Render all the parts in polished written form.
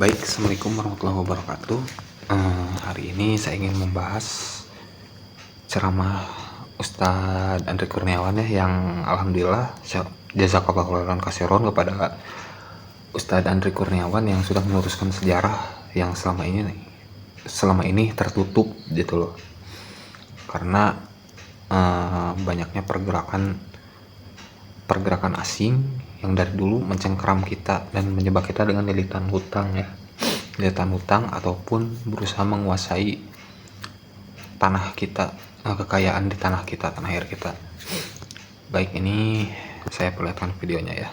Baik, Assalamualaikum warahmatullahi wabarakatuh. Hari ini saya ingin membahas ceramah Ustadz Andri Kurniawan ya, yang alhamdulillah jazakallahu khairan katsiran kepada Ustadz Andri Kurniawan yang sudah meluruskan sejarah yang selama ini tertutup gitu loh. Karena banyaknya pergerakan asing yang dari dulu mencengkeram kita dan menjebak kita dengan lilitan hutang ataupun berusaha menguasai tanah kita, kekayaan di tanah kita, tanah air kita. Baik, ini saya perlihatkan videonya ya.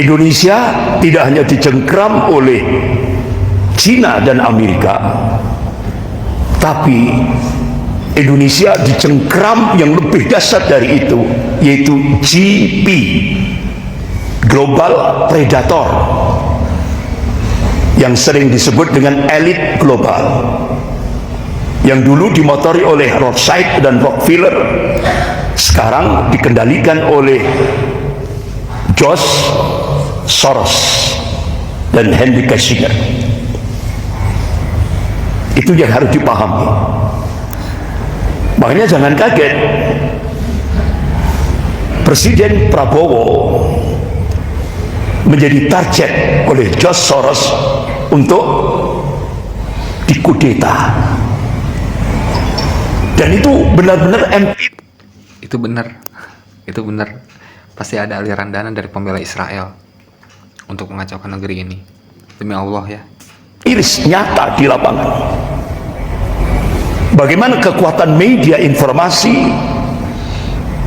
Indonesia tidak hanya dicengkram oleh Cina dan Amerika, tapi Indonesia dicengkram yang lebih dahsyat dari itu, yaitu GP, Global Predator, yang sering disebut dengan elit global, yang dulu dimotori oleh Rothschild dan Rockefeller, sekarang dikendalikan oleh George Soros dan Henry Kissinger. Itu yang harus dipahami. Makanya jangan kaget Presiden Prabowo menjadi target oleh George Soros untuk dikudeta. Dan itu benar-benar Itu benar. Pasti ada aliran dana dari pembela Israel untuk mengacaukan negeri ini. Demi Allah ya. iris nyata di lapangan. Bagaimana kekuatan media informasi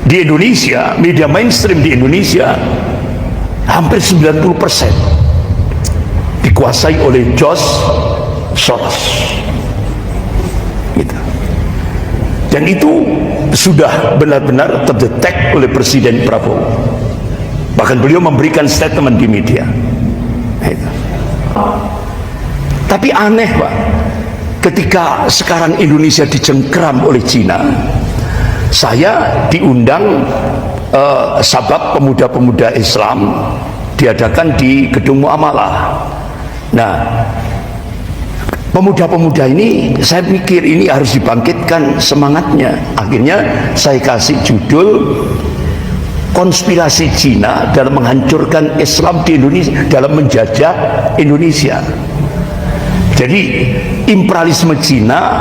di Indonesia, media mainstream di Indonesia hampir 90% dikuasai oleh George Soros gitu. Dan itu sudah benar-benar terdetek oleh Presiden Prabowo. Bahkan beliau memberikan statement di media gitu. Tapi aneh Pak, ketika sekarang Indonesia dicengkram oleh Cina, saya diundang sabab pemuda-pemuda Islam diadakan di Gedung Muamalah. Nah, pemuda-pemuda ini saya pikir ini harus dibangkitkan semangatnya. Akhirnya saya kasih judul konspirasi Cina dalam menghancurkan Islam di Indonesia, dalam menjajah Indonesia. Jadi imperialisme Cina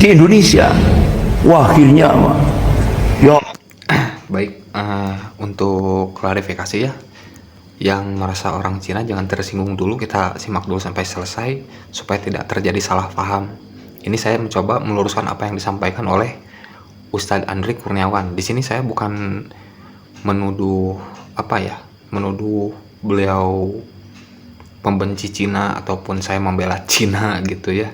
di Indonesia. Wah, akhirnya ya. Baik, untuk klarifikasi ya, yang merasa orang Cina jangan tersinggung dulu, kita simak dulu sampai selesai supaya tidak terjadi salah paham. Ini saya mencoba meluruskan apa yang disampaikan oleh Ustadz Andri Kurniawan. Di sini saya bukan menuduh beliau pembenci Cina ataupun saya membela Cina gitu ya.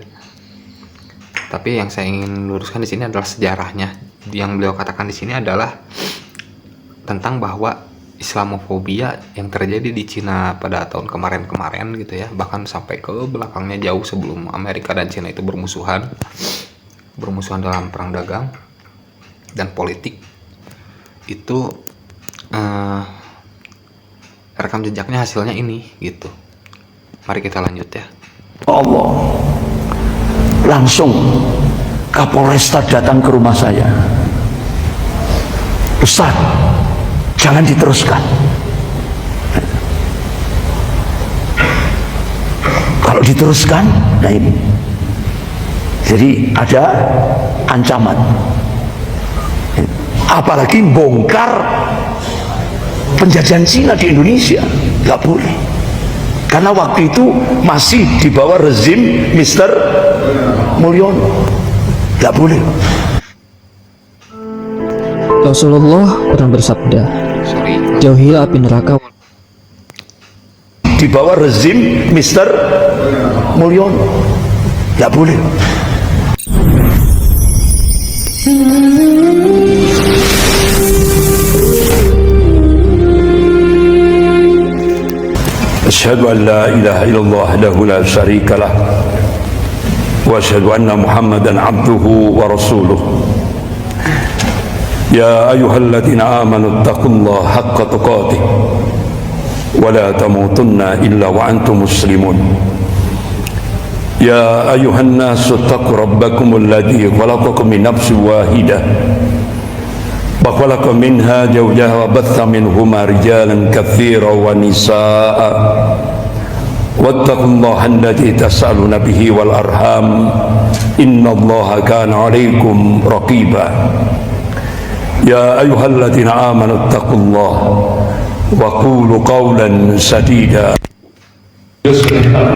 Tapi yang saya ingin luruskan di sini adalah sejarahnya. Yang beliau katakan di sini adalah tentang bahwa Islamofobia yang terjadi di Cina pada tahun kemarin gitu ya, bahkan sampai ke belakangnya jauh sebelum Amerika dan Cina itu bermusuhan dalam perang dagang dan politik. Itu rekam jejaknya hasilnya ini gitu. Mari kita lanjut ya. Allah, langsung Kapolresta datang ke rumah saya. Ustaz, jangan diteruskan. Kalau diteruskan, nah ini. Jadi ada ancaman. Apalagi bongkar penjajahan Cina di Indonesia, nggak boleh. Karena waktu itu masih di bawah rezim Mr. Mulyono, nggak boleh. Rasulullah pernah bersabda, jauhilah api neraka Di bawah rezim Mr. Mulyono, nggak boleh. Asyhadu an la ilaha illallah wahdahu la syarika lah wa asyhadu anna Muhammadan abduhu wa rasuluh. Ya ayyuhalladzina amanu taqullaha haqqa tuqatih ولا تموتن إلا وأنتم مسلمون يا أيها الناس اتقوا ربكم الذي خلقكم من نفس واحدة وخلق منها زوجها وبث منهما رجالا كثيرا ونساء واتقوا الله الذي تسألون به والأرحام إن الله كان عليكم رقيبا يا أيها الذين آمنوا اتقوا الله وقولوا قولا سديدا يصلح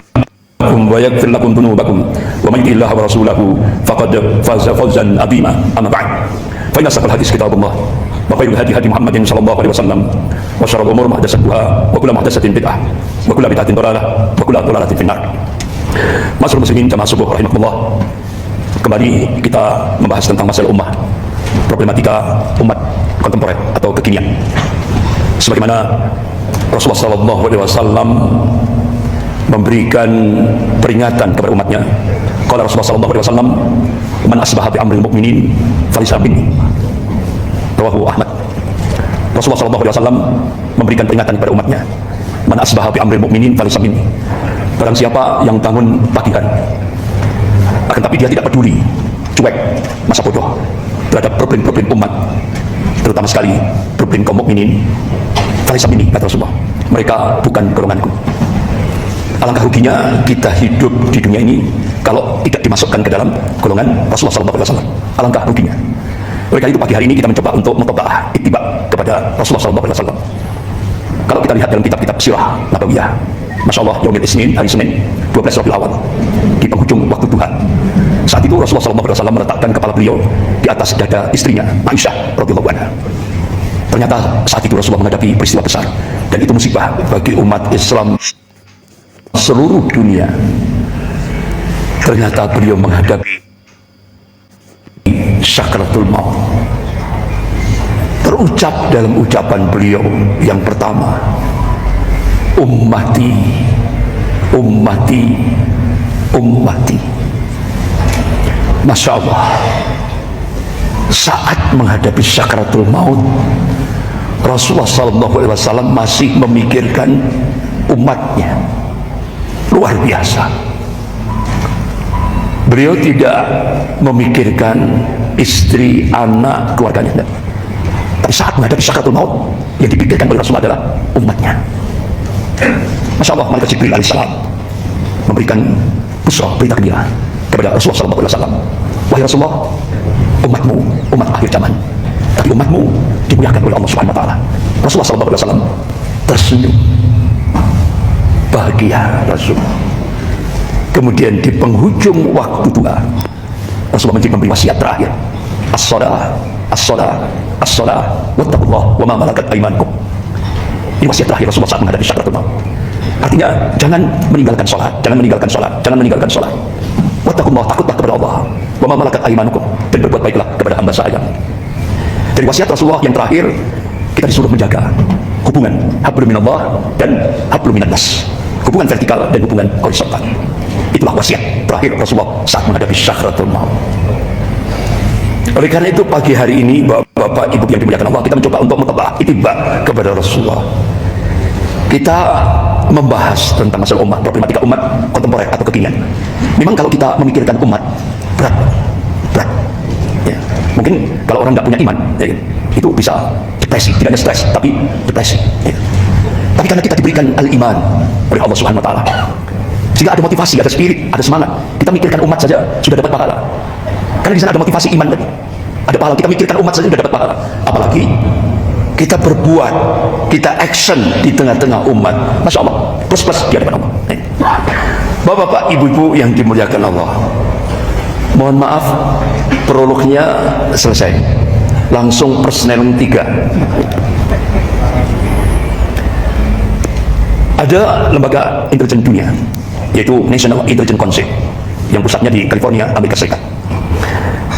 لكم ويغفر لكم ذنوبكم ومن يطع الله ورسوله فقد فاز فوزا عظيما أما بعد فإن أصدق الحديث كتاب الله وخير الهدي هدي محمد صلى الله عليه وسلم وشر الأمور محدثاتها وكل محدثة بدعة وكل بدعة ضلالة وكل ضلالة في النار. Masyaallah muslimin jamaah subuh rahimakumullah. Kembali kita membahas tentang masalah ummah, problematika umat kontemporer atau kekinian. Sebagaimana Rasulullah sallallahu alaihi wasallam memberikan peringatan kepada umatnya. Qala Rasulullah sallallahu alaihi wasallam, "Man asbaha bi amril mu'minin falaysa minni." Rawahu Ahmad. Rasulullah sallallahu alaihi wasallam memberikan peringatan kepada umatnya. "Man asbaha bi amril mu'minin falaysa minni." Barang siapa yang bangun pagi hari akan tapi dia tidak peduli, cuek, masa bodoh terhadap problem-problem umat, terutama sekali problem kaum mukminin, falaysa minni, kata Rasulullah, mereka bukan golonganku. Alangkah ruginya kita hidup di dunia ini kalau tidak dimasukkan ke dalam golongan Rasulullah SAW. Alangkah ruginya. Oleh karena itu pagi hari ini kita mencoba untuk muttaba'ah, ittiba kepada Rasulullah SAW. Kalau kita lihat dalam kitab-kitab sirah nabawiyah, Masya Allah, Yaumil Isnin, hari Senin 12 Rabiul Awal, di penghujung waktu duha, saat itu Rasulullah SAW meletakkan kepala beliau di atas dada istrinya Aisyah radhiyallahu anha. Ternyata saat itu Rasulullah menghadapi peristiwa besar, dan itu musibah bagi umat Islam seluruh dunia. Ternyata beliau menghadapi sakratul maut. Terucap dalam ucapan beliau yang pertama, ummati, ummati, ummati. Masya Allah, saat menghadapi sakratul maut, Rasulullah SAW masih memikirkan umatnya. Luar biasa. Beliau tidak memikirkan istri, anak, keluarganya. Tapi saat menghadapi sakratul maut, yang dipikirkan oleh Rasulullah adalah umatnya. Masya Allah, malaikat Jibril alaihissalam memberikan busra, berita gembira kepada Rasulullah SAW. Wahai Rasulullah, umatmu, umat akhir zaman, tapi umatmu dimuliakan oleh Allah Subhanahu Wa Taala. Rasulullah SAW tersenyum, bahagia Rasul. Kemudian di penghujung waktu doa, Rasulullah memberi wasiat terakhir, as-shalah, as-shalah, as-shalah, wattaqullah wa ma malakat aymanukum. Ini wasiat terakhir Rasulullah saat menghadapi sakratul maut. Artinya, jangan meninggalkan sholat, jangan meninggalkan sholat, jangan meninggalkan sholat. Wattaqullah, takutlah kepada Allah, wa ma malakat aymanukum, dan berbuat baiklah kepada hamba saya. Dari wasiat Rasulullah yang terakhir, kita disuruh menjaga hubungan hablum minallah dan hablum minannas, hubungan vertikal dan hubungan horizontal. Itulah wasiat terakhir Rasulullah saat menghadapi sakratul maut. Oleh karena itu pagi hari ini Bapak Ibu yang dimuliakan Allah, kita mencoba untuk muttaba'ah, ittiba kepada Rasulullah. Kita membahas tentang masalah umat, problematika umat kontemporer atau kekinian. Memang kalau kita memikirkan umat, berat. Ya. Mungkin kalau orang nggak punya iman, ya, itu bisa depresi, tidak hanya stres, tapi depresi. Ya. Tapi karena kita diberikan al-iman oleh Allah Subhanahu Wa Taala, sehingga ada motivasi, ada spirit, ada semangat. Kita mikirkan umat saja sudah dapat pahala. Karena di sana ada motivasi iman tadi. Ada pahala, kita mikirkan umat saja sudah dapat pahala. Apalagi kita berbuat, kita action di tengah-tengah umat. Masya Allah, plus di hadapan Allah. Bapak-bapak, ibu-ibu yang dimuliakan Allah, mohon maaf, prolognya selesai. Langsung persneling 3. Ada lembaga intelijen dunia, yaitu National Intelligence Council, yang pusatnya di California, Amerika Serikat.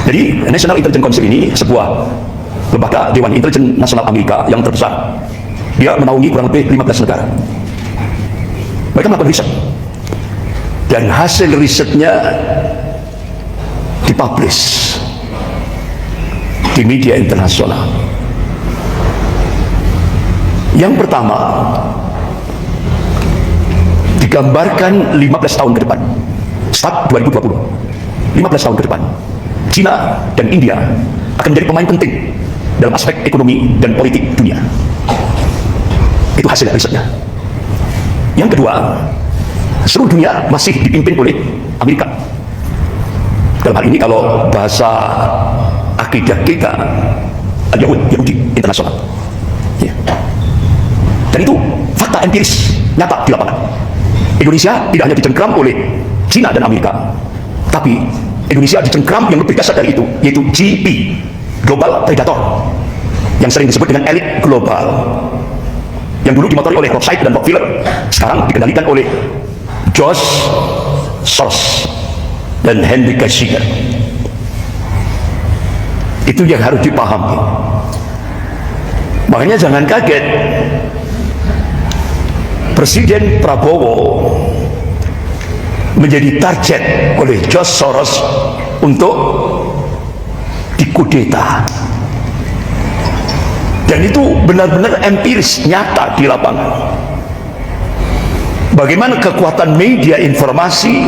Jadi National Intelligence Council ini sebuah lembaga Dewan Intelijen Nasional Amerika yang terbesar. Dia menaungi kurang lebih 15 negara. Mereka melakukan riset, dan hasil risetnya dipublish di media internasional. Yang pertama, digambarkan 15 tahun ke depan, start 2020, 15 tahun ke depan, Cina dan India akan menjadi pemain penting dalam aspek ekonomi dan politik dunia. Itu hasil risetnya. Yang kedua, seluruh dunia masih dipimpin oleh Amerika. Dalam hal ini kalau bahasa akidah kita, Yahudi internasional. Ya. Dan itu fakta empiris nyata di lapangan. Indonesia tidak hanya dicengkram oleh Cina dan Amerika, tapi Indonesia dicengkram yang lebih dasar dari itu, yaitu GP, Global Predator, yang sering disebut dengan elit global, yang dulu dimotori oleh Rothschild dan Rockefeller, sekarang dikendalikan oleh George Soros dan Henry Kissinger. Itu yang harus dipahami. Makanya jangan kaget Presiden Prabowo menjadi target oleh George Soros untuk dikudeta. Dan itu benar-benar empiris, nyata di lapangan. Bagaimana kekuatan media informasi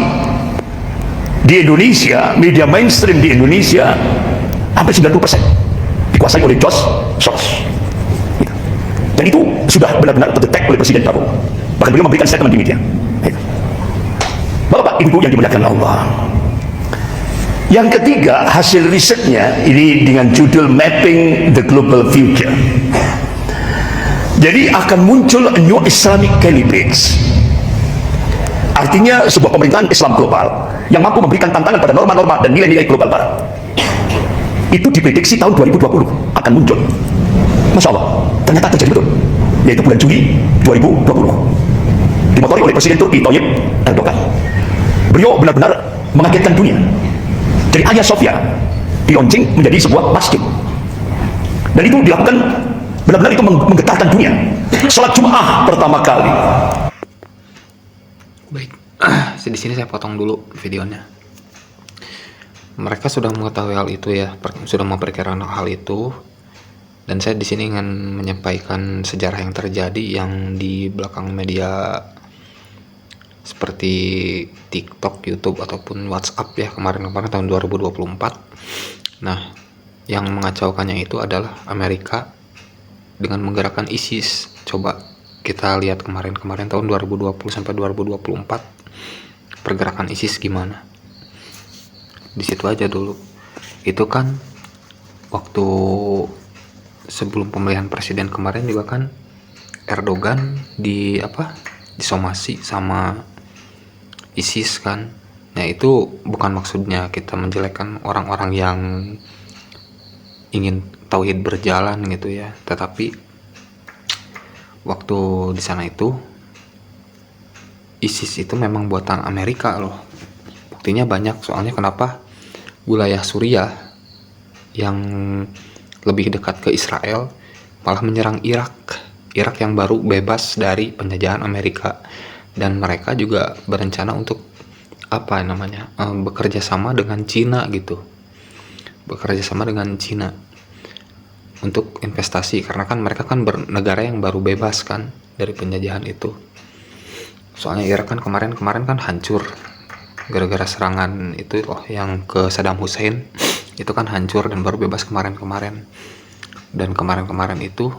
di Indonesia, media mainstream di Indonesia hampir 90% dikuasai oleh George Soros. Dan itu sudah benar-benar terdetek oleh Presiden Prabowo. Bahkan beliau memberikan statement di media. Bapak Ibu yang dimuliakan Allah. Yang ketiga, hasil risetnya ini dengan judul Mapping the Global Future. Jadi akan muncul a new Islamic caliphate. Artinya sebuah pemerintahan Islam global yang mampu memberikan tantangan pada norma-norma dan nilai-nilai global barat. Itu diprediksi tahun 2020 akan muncul. Masya Allah, ternyata terjadi betul. Yaitu bulan Juli 2020. Dimotori oleh Presiden Turki Tayyip Erdogan. Beliau benar-benar mengagetkan dunia. Dari Hagia Sophia dilaunching menjadi sebuah masjid. Dan itu dilakukan benar-benar itu menggetarkan dunia. Salat Jumat pertama kali. Baik, di sini saya potong dulu videonya. Mereka sudah mengetahui hal itu ya, sudah memperkirakan hal itu. Dan saya di sini ingin menyampaikan sejarah yang terjadi yang di belakang media seperti TikTok, YouTube ataupun WhatsApp ya kemarin-kemarin tahun 2024. Nah, yang mengacaukannya itu adalah Amerika dengan menggerakkan ISIS. Coba kita lihat kemarin-kemarin tahun 2020 sampai 2024 pergerakan ISIS gimana. Di situ aja dulu. Itu kan waktu sebelum pemilihan presiden kemarin juga kan Erdogan disomasi sama ISIS kan. Nah, itu bukan maksudnya kita menjelekkan orang-orang yang ingin tauhid berjalan gitu ya, tetapi waktu di sana itu ISIS itu memang buatan Amerika loh. Buktinya banyak, soalnya kenapa wilayah Suriah yang lebih dekat ke Israel malah menyerang Irak yang baru bebas dari penjajahan Amerika, dan mereka juga berencana untuk bekerja sama dengan Cina untuk investasi, karena kan mereka kan negara yang baru bebas kan dari penjajahan itu. Soalnya Irak kan kemarin kan hancur gara-gara serangan itu loh yang ke Saddam Hussein. Itu kan hancur dan baru bebas kemarin-kemarin. Dan kemarin-kemarin itu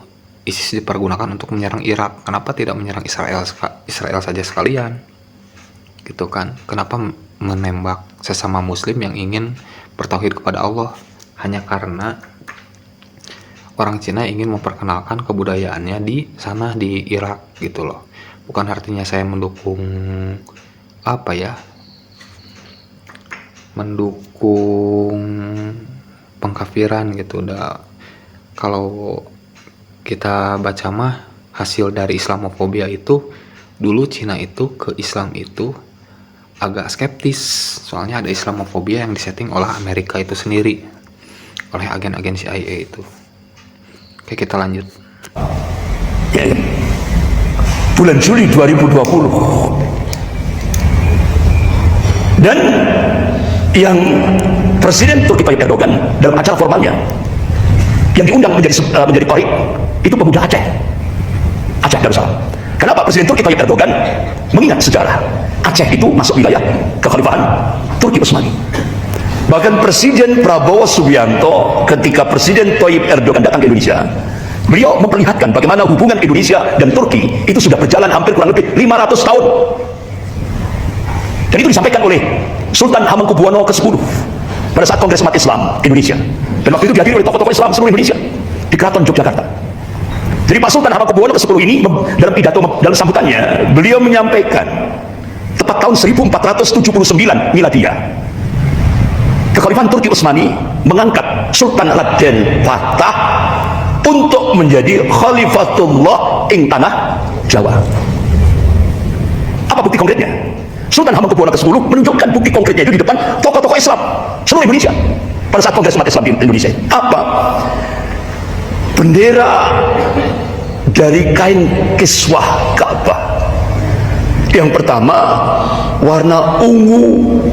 ISIS dipergunakan untuk menyerang Irak. Kenapa tidak menyerang Israel saja sekalian? Gitu kan. Kenapa menembak sesama muslim yang ingin bertauhid kepada Allah hanya karena orang Cina ingin memperkenalkan kebudayaannya di sana di Irak gitu loh. Bukan artinya saya mendukung pengkafiran gitu. Kalau kita baca mah hasil dari Islamofobia itu dulu Cina itu ke Islam itu agak skeptis, soalnya ada Islamofobia yang disetting oleh Amerika itu sendiri, oleh agen-agen CIA itu. Oke, kita lanjut. Bulan Juli 2020. Dan yang Presiden Turki Tayyip Erdogan dalam acara formalnya yang diundang menjadi qari itu pemuda Aceh Darussalam. Kenapa Presiden Turki Tayyip Erdogan mengingat sejarah Aceh itu masuk wilayah kekhalifahan Turki Utsmani. Bahkan Presiden Prabowo Subianto ketika Presiden Tayyip Erdogan datang ke Indonesia, beliau memperlihatkan bagaimana hubungan Indonesia dan Turki itu sudah berjalan hampir kurang lebih 500 tahun. Dan itu disampaikan oleh Sultan Hamengkubuwono ke-10 pada saat Kongres Umat Islam Indonesia. Dan waktu itu dihadiri oleh tokoh-tokoh Islam seluruh Indonesia di Keraton Yogyakarta. Jadi Pak Sultan Hamengkubuwono ke-10 ini dalam pidato, dalam sambutannya, beliau menyampaikan tepat tahun 1479 Miladiah, kekhalifahan Turki Utsmani mengangkat Sultan Raden Fatah untuk menjadi Khalifatullah ing tanah Jawa. Apa bukti konkretnya? Sultan Hamengkubuwono ke-10 menunjukkan bukti konkretnya itu di depan tokoh-tokoh Islam seluruh Indonesia pada saat Kongres Umat Islam di Indonesia. Apa? Bendera dari kain kiswah Ka'bah. Yang pertama warna ungu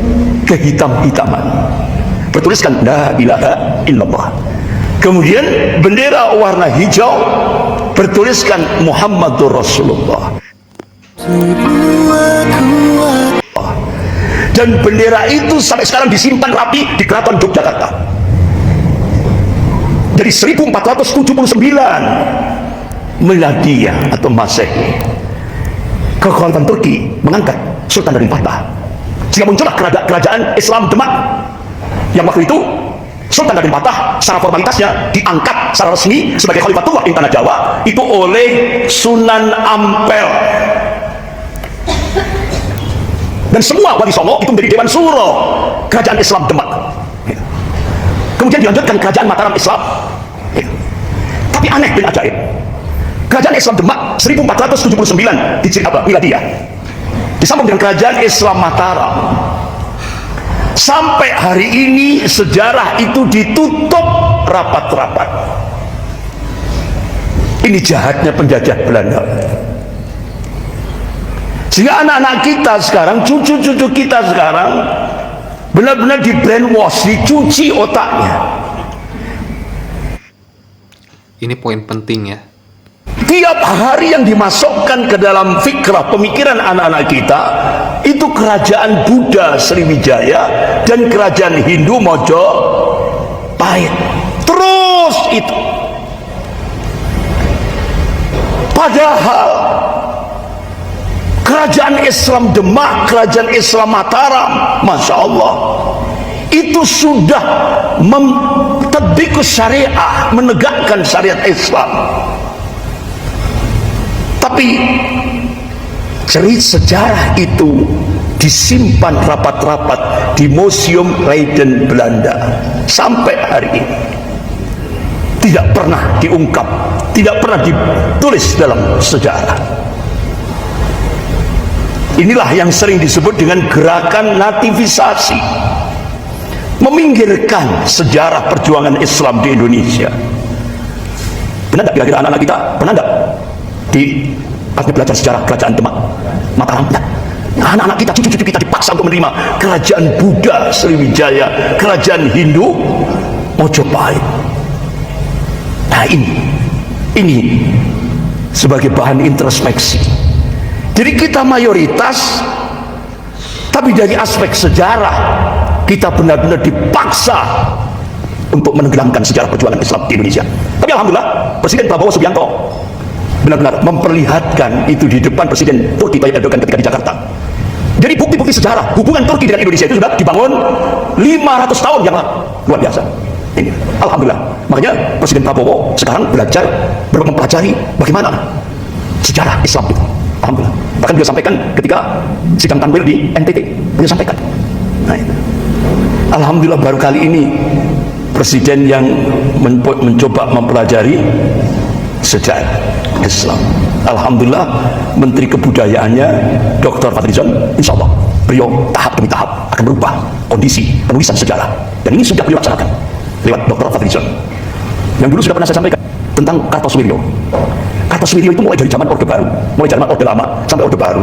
kehitam-hitaman, bertuliskan la ilaha illallah. Kemudian bendera warna hijau bertuliskan Muhammadur Rasulullah. Dan bendera itu sampai sekarang disimpan rapi di Keraton Yogyakarta. Dari 1479 Miladiah atau Masehi, kekhalifahan Turki mengangkat Sultan Raden Fatah, sehingga muncullah kerajaan Islam Demak, yang waktu itu Sultan Raden Fatah secara formalitasnya diangkat secara resmi sebagai Khalifatullah ing tanah Jawa itu oleh Sunan Ampel. Dan semua Wali Songo itu menjadi Dewan Suro kerajaan Islam Demak. Kemudian dilanjutkan kerajaan Mataram Islam. Tapi aneh dan ajaib, kerajaan Islam Demak 1479 Miladiah disambung dengan kerajaan Islam Mataram. Sampai hari ini sejarah itu ditutup rapat-rapat. Ini jahatnya penjajah Belanda. Sehingga anak-anak kita sekarang, cucu-cucu kita sekarang benar-benar di brainwash, dicuci otaknya. Ini poin penting ya. Tiap hari yang dimasukkan ke dalam fikrah pemikiran anak-anak kita itu kerajaan Buddha Sriwijaya dan kerajaan Hindu Mojopahit. Terus itu. Padahal kerajaan Islam Demak, kerajaan Islam Mataram, Masya Allah, itu sudah mentadbiqus syariah, menegakkan syariat Islam. Tapi cerita sejarah itu disimpan rapat-rapat di Museum Leiden Belanda sampai hari ini, tidak pernah diungkap, tidak pernah ditulis dalam sejarah. Inilah yang sering disebut dengan gerakan nativisasi, meminggirkan sejarah perjuangan Islam di Indonesia. Benar tidak kira-kira anak-anak kita pernah tidak di pas belajar sejarah kerajaan Demak, Mataram? Nah, anak-anak kita, cucu-cucu kita dipaksa untuk menerima kerajaan Buddha Sriwijaya, kerajaan Hindu Mojopahit. Nah, ini sebagai bahan introspeksi. Jadi kita mayoritas, tapi dari aspek sejarah kita benar-benar dipaksa untuk menenggelamkan sejarah perjuangan Islam di Indonesia. Tapi alhamdulillah Presiden Prabowo Subianto benar-benar memperlihatkan itu di depan Presiden Turki Tayyip Erdogan ketika di Jakarta. Jadi bukti-bukti sejarah hubungan Turki dengan Indonesia itu sudah dibangun 500 tahun yang lalu. Luar biasa. Ini alhamdulillah. Makanya Presiden Prabowo sekarang belajar, mempelajari bagaimana sejarah Islam itu. Alhamdulillah. Bahkan beliau sampaikan ketika sidang Tanwir di NTT, beliau sampaikan. Nah, itu. Alhamdulillah baru kali ini Presiden yang mencoba mempelajari sejarah Islam. Alhamdulillah Menteri Kebudayaannya Dr. Fadlizon, insya Allah beliau tahap demi tahap akan berubah kondisi penulisan sejarah, dan ini sudah beliau laksanakan lewat Dr. Fadlizon. Yang dulu sudah pernah saya sampaikan tentang Kartosuwiryo. Kartosuwiryo itu mulai dari zaman Orde Baru, mulai zaman Orde Lama sampai Orde Baru.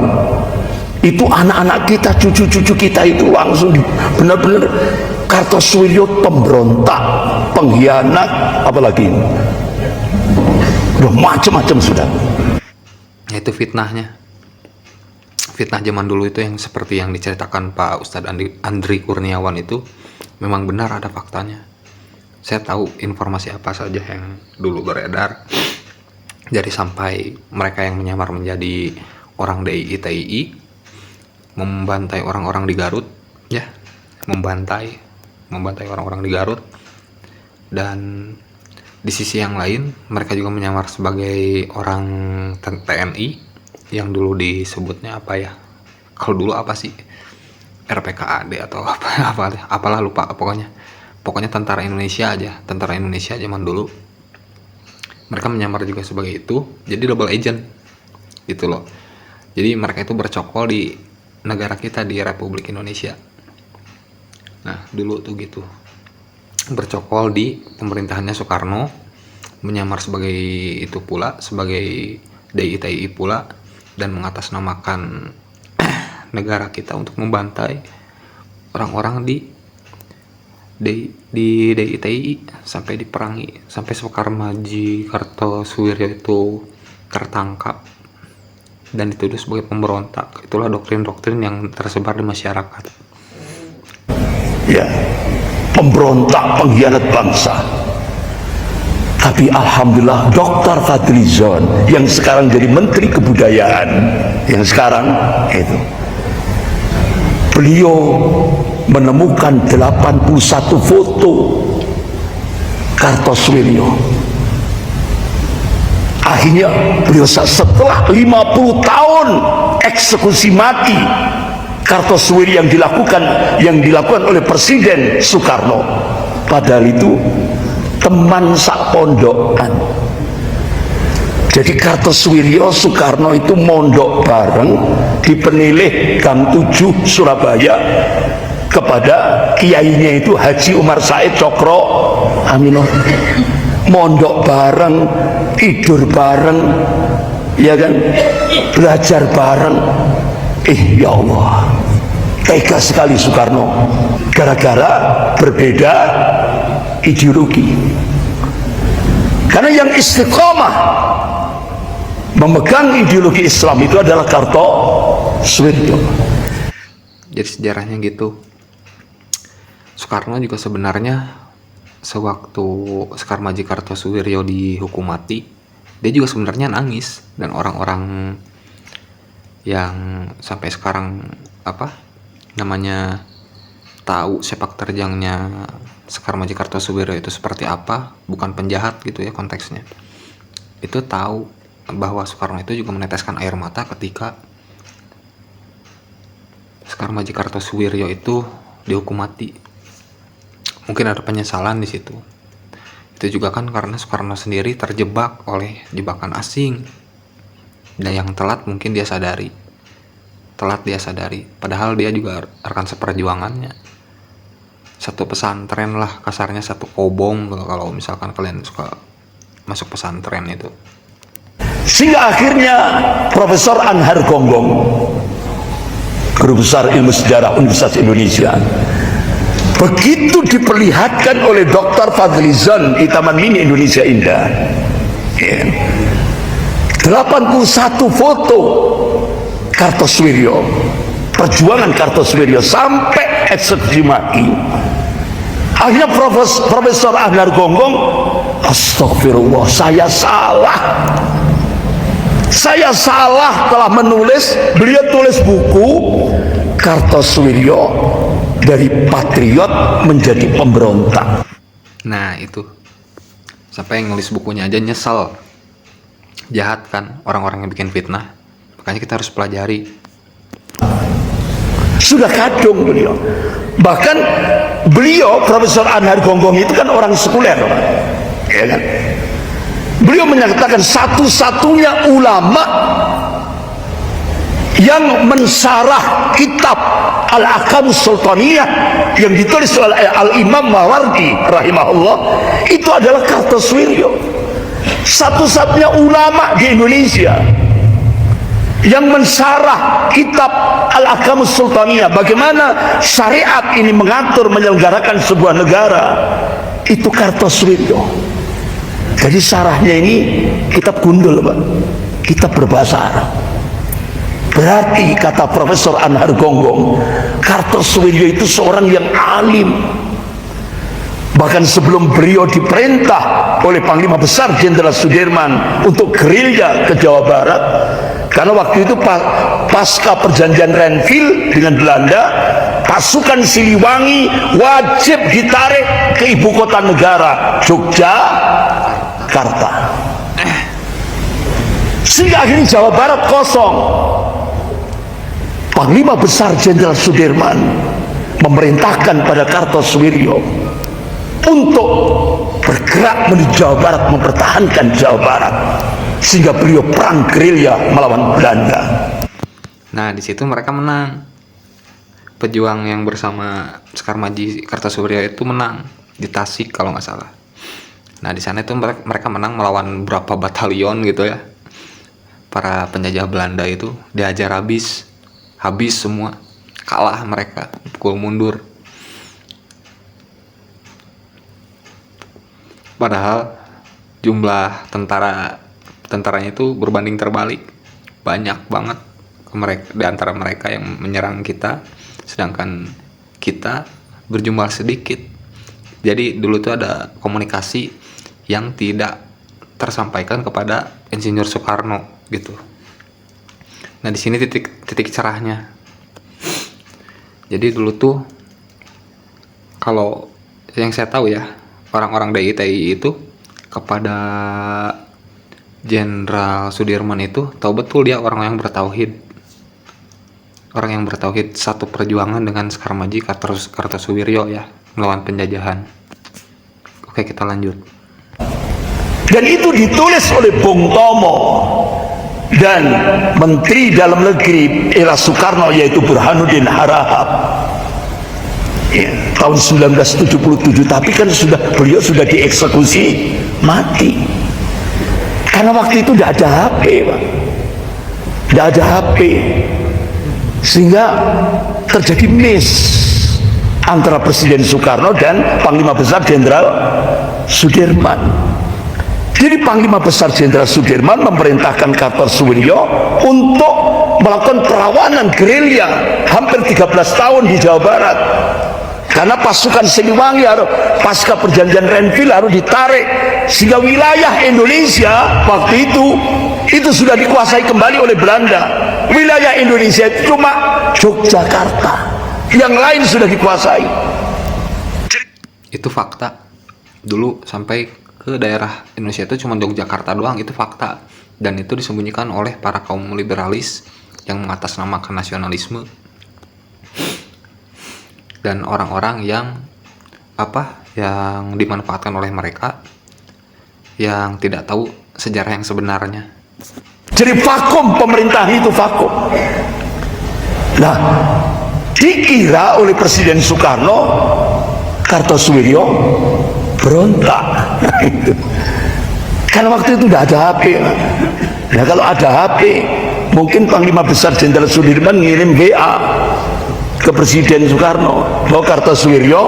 Itu anak-anak kita, cucu-cucu kita itu langsung benar-benar Kartosuwiryo pemberontak, pengkhianat, apalagi udah macam-macam sudah. Ya, itu fitnah zaman dulu itu yang seperti yang diceritakan Pak Ustadz Andri Kurniawan itu memang benar ada faktanya. Saya tahu informasi apa saja yang dulu beredar, jadi sampai mereka yang menyamar menjadi orang DII TII membantai orang-orang di Garut, ya, membantai orang-orang di Garut. Dan di sisi yang lain mereka juga menyamar sebagai orang TNI yang dulu disebutnya apa ya, kalau dulu apa sih, RPKAD atau apalah lupa, pokoknya tentara Indonesia zaman dulu. Mereka menyamar juga sebagai itu, jadi double agent gitu loh. Jadi mereka itu bercokol di negara kita, di Republik Indonesia. Nah dulu tuh gitu, bercokol di pemerintahannya Soekarno, menyamar sebagai itu pula, sebagai DII TII pula, dan mengatasnamakan negara kita untuk membantai orang-orang di DII TII sampai diperangi, sampai Soekarmaji Kartosuwiryo itu tertangkap dan dituduh sebagai pemberontak. Itulah doktrin-doktrin yang tersebar di masyarakat. Ya, pemberontak, pengkhianat bangsa. Tapi alhamdulillah Dr. Fadlizon yang sekarang jadi Menteri Kebudayaan, yang sekarang itu, beliau menemukan 81 foto Kartosuwiryo. Akhirnya beliau setelah 50 tahun eksekusi mati Kartosuwiryo yang dilakukan oleh Presiden Soekarno, padahal itu teman sak pondokan. Jadi Kartosuwiryo Soekarno itu mondok bareng di Penilih Gang 7 Surabaya kepada kiainya itu Haji Umar Said Cokro Aminoh. Mondok bareng, tidur bareng, ya kan, belajar bareng. Ya Allah, tega sekali Soekarno, gara-gara berbeda ideologi. Karena yang istiqomah memegang ideologi Islam itu adalah Kartosuwiryo. Jadi sejarahnya gitu. Soekarno juga sebenarnya sewaktu Soekarmaji Kartosuwiryo dihukum mati, dia juga sebenarnya nangis. Dan orang-orang yang sampai sekarang tahu sepak terjangnya Soekarmaji Kartosuwiryo itu seperti apa, bukan penjahat gitu ya konteksnya, itu tahu bahwa Soekarno itu juga meneteskan air mata ketika Soekarmaji Kartosuwiryo itu dihukum mati. Mungkin ada penyesalan di situ. Itu juga kan karena Soekarno sendiri terjebak oleh jebakan asing. Dan yang telat mungkin dia sadari. Padahal dia juga rekan seperjuangannya. Satu pesantren lah, kasarnya satu kobong kalau misalkan kalian suka masuk pesantren itu. Sehingga akhirnya Profesor Anhar Gonggong, Guru Besar Ilmu Sejarah Universitas Indonesia, begitu diperlihatkan oleh Dr. Fadlizon di Taman Mini Indonesia Indah, 81 foto Kartosuwiryo, perjuangan Kartosuwiryo sampai eksekusi mati. Akhirnya Profesor Anhar Gonggong, astagfirullah, saya salah telah menulis. Beliau tulis buku Kartosuwiryo dari patriot menjadi pemberontak. Nah itu, sampai yang nulis bukunya aja nyesel. Jahat kan orang-orang yang bikin fitnah. Makanya kita harus pelajari. Sudah kadung beliau. Bahkan beliau, Profesor Anhar Gonggong itu kan orang sekuler, ya kan? Beliau menyatakan satu-satunya ulama yang mensarah kitab Al-Ahkamus Sultaniyah yang ditulis oleh Al-Imam Mawardi rahimahullah itu adalah Kartosuwiryo. Satu-satunya ulama di Indonesia yang mensarah kitab Al-Ahkamus Sultaniyah, bagaimana syariat ini mengatur menyelenggarakan sebuah negara, itu Kartosuwiryo. Jadi sarahnya ini kitab gundul, Pak. kita berbahasa Arab. Berarti kata Profesor Anhar Gonggong, Kartosuwiryo itu seorang yang alim. Bahkan sebelum beliau diperintah oleh Panglima Besar Jenderal Sudirman untuk gerilya ke Jawa Barat, karena waktu itu pasca perjanjian Renville dengan Belanda, pasukan Siliwangi wajib ditarik ke ibu kota negara, Yogyakarta. Sehingga akhirnya Jawa Barat kosong. Panglima Besar Jenderal Sudirman memerintahkan pada Kartosuwiryo untuk bergerak menuju Jawa Barat, mempertahankan Jawa Barat, sehingga beliau perang gerilya melawan Belanda. Nah, di situ mereka menang. Pejuang yang bersama Sekar Maji Kartosuwiryo itu menang di Tasik kalau nggak salah. Nah, di sana itu mereka menang melawan berapa batalion gitu ya. Para penjajah Belanda itu dihajar habis semua, kalah mereka, pukul mundur. Padahal jumlah tentaranya itu berbanding terbalik, banyak banget di antara mereka yang menyerang kita, sedangkan kita berjumlah sedikit. Jadi dulu tuh ada komunikasi yang tidak tersampaikan kepada Insinyur Soekarno gitu. Nah, di sini titik cerahnya. Jadi dulu tuh kalau yang saya tahu ya, orang-orang DITI itu kepada Jenderal Sudirman itu tahu betul dia orang yang bertauhid. Orang yang bertauhid, satu perjuangan dengan Sekar Maji Kartosuwiryo ya, melawan penjajahan. Oke, kita lanjut. Dan itu ditulis oleh Bung Tomo dan Menteri Dalam Negeri era Soekarno, yaitu Burhanuddin Harahap ya, tahun 1977. Tapi kan beliau sudah dieksekusi mati, karena waktu itu tidak ada HP, Pak. Tidak ada HP, sehingga terjadi miss antara Presiden Soekarno dan Panglima Besar Jenderal Sudirman. Jadi Panglima Besar Jenderal Sudirman memerintahkan Kartosuwiryo untuk melakukan perlawanan gerilya hampir 13 tahun di Jawa Barat. Karena pasukan Siliwangi pasca perjanjian Renville harus ditarik, sehingga wilayah Indonesia waktu itu sudah dikuasai kembali oleh Belanda. Wilayah Indonesia itu cuma Yogyakarta, yang lain sudah dikuasai. Itu fakta. Dulu sampai ke daerah Indonesia itu cuma Yogyakarta doang, itu fakta. Dan itu disembunyikan oleh para kaum liberalis yang mengatasnamakan nasionalisme dan orang-orang yang dimanfaatkan oleh mereka yang tidak tahu sejarah yang sebenarnya. Jadi vakum, pemerintahan itu vakum. Nah, dikira oleh Presiden Soekarno Kartosuwiryo berontak. Karena waktu itu tidak ada HP. Nah, kalau ada HP, mungkin Panglima Besar Jenderal Sudirman ngirim WA ke Presiden Soekarno bahwa Kartosuwiryo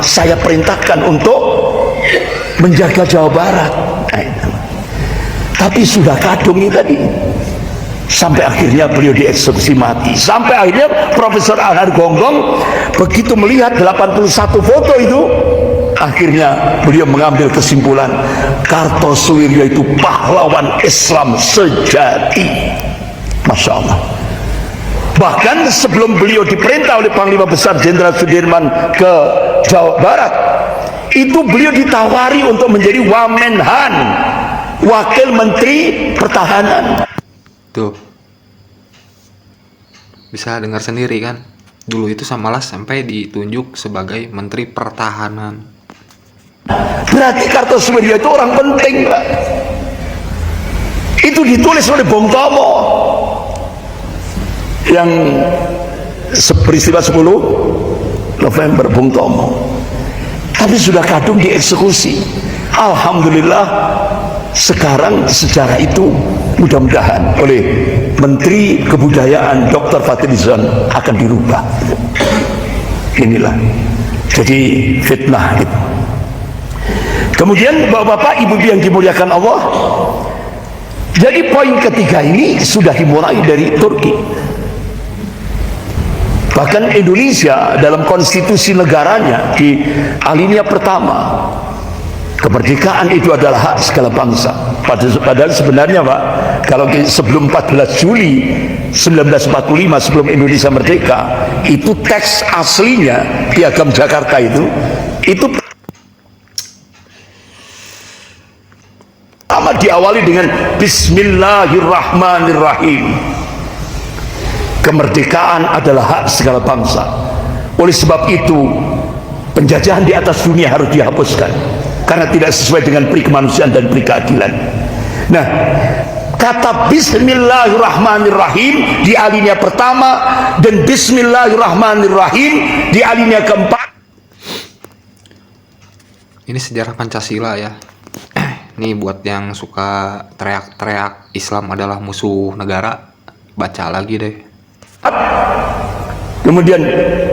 saya perintahkan untuk menjaga Jawa Barat. Tapi sudah kadung ini tadi, sampai akhirnya beliau dieksekusi mati. Sampai akhirnya Profesor Anhar Gonggong begitu melihat 81 foto itu, akhirnya beliau mengambil kesimpulan Kartosuwiryo itu pahlawan Islam sejati. Masya Allah. Bahkan sebelum beliau diperintah oleh Panglima Besar Jenderal Sudirman ke Jawa Barat, itu beliau ditawari untuk menjadi Wamenhan, Wakil Menteri Pertahanan. Tuh, bisa dengar sendiri kan, dulu itu malah sampai ditunjuk sebagai Menteri Pertahanan. Berarti Kartosuwiryo itu orang penting, Pak. Itu ditulis oleh Bung Tomo yang peristiwa 10 November, Bung Tomo. Tapi sudah kadung dieksekusi. Alhamdulillah sekarang sejarah itu mudah-mudahan oleh Menteri Kebudayaan Dr. Fadlizon akan dirubah. Inilah jadi fitnah itu. Kemudian bapak-bapak, ibu-ibu yang dimuliakan Allah, Jadi poin ketiga ini sudah dimulai dari Turki. Bahkan Indonesia dalam konstitusi negaranya di alinea pertama, kemerdekaan itu adalah hak segala bangsa. Padahal sebenarnya Pak, kalau sebelum 14 Juli 1945, sebelum Indonesia merdeka, itu teks aslinya Piagam Jakarta itu pertama diawali dengan Bismillahirrahmanirrahim. Kemerdekaan adalah hak segala bangsa. Oleh sebab itu, penjajahan di atas dunia harus dihapuskan karena tidak sesuai dengan peri kemanusiaan dan peri keadilan. Nah, kata Bismillahirrahmanirrahim di alinea pertama dan Bismillahirrahmanirrahim di alinea keempat. Ini sejarah Pancasila ya. Nih buat yang suka teriak-teriak Islam adalah musuh negara, baca lagi deh. Kemudian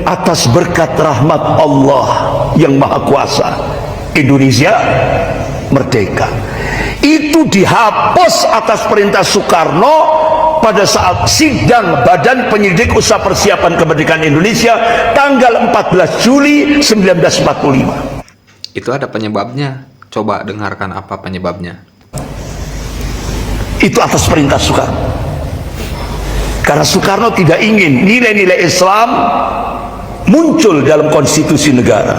atas berkat rahmat Allah yang Maha Kuasa, Indonesia merdeka. Itu dihapus atas perintah Soekarno pada saat sidang Badan Penyelidik Usaha Persiapan Kemerdekaan Indonesia tanggal 14 Juli 1945. Itu ada penyebabnya. Coba dengarkan apa penyebabnya. Itu atas perintah Soekarno. Karena Soekarno tidak ingin nilai-nilai Islam muncul dalam konstitusi negara,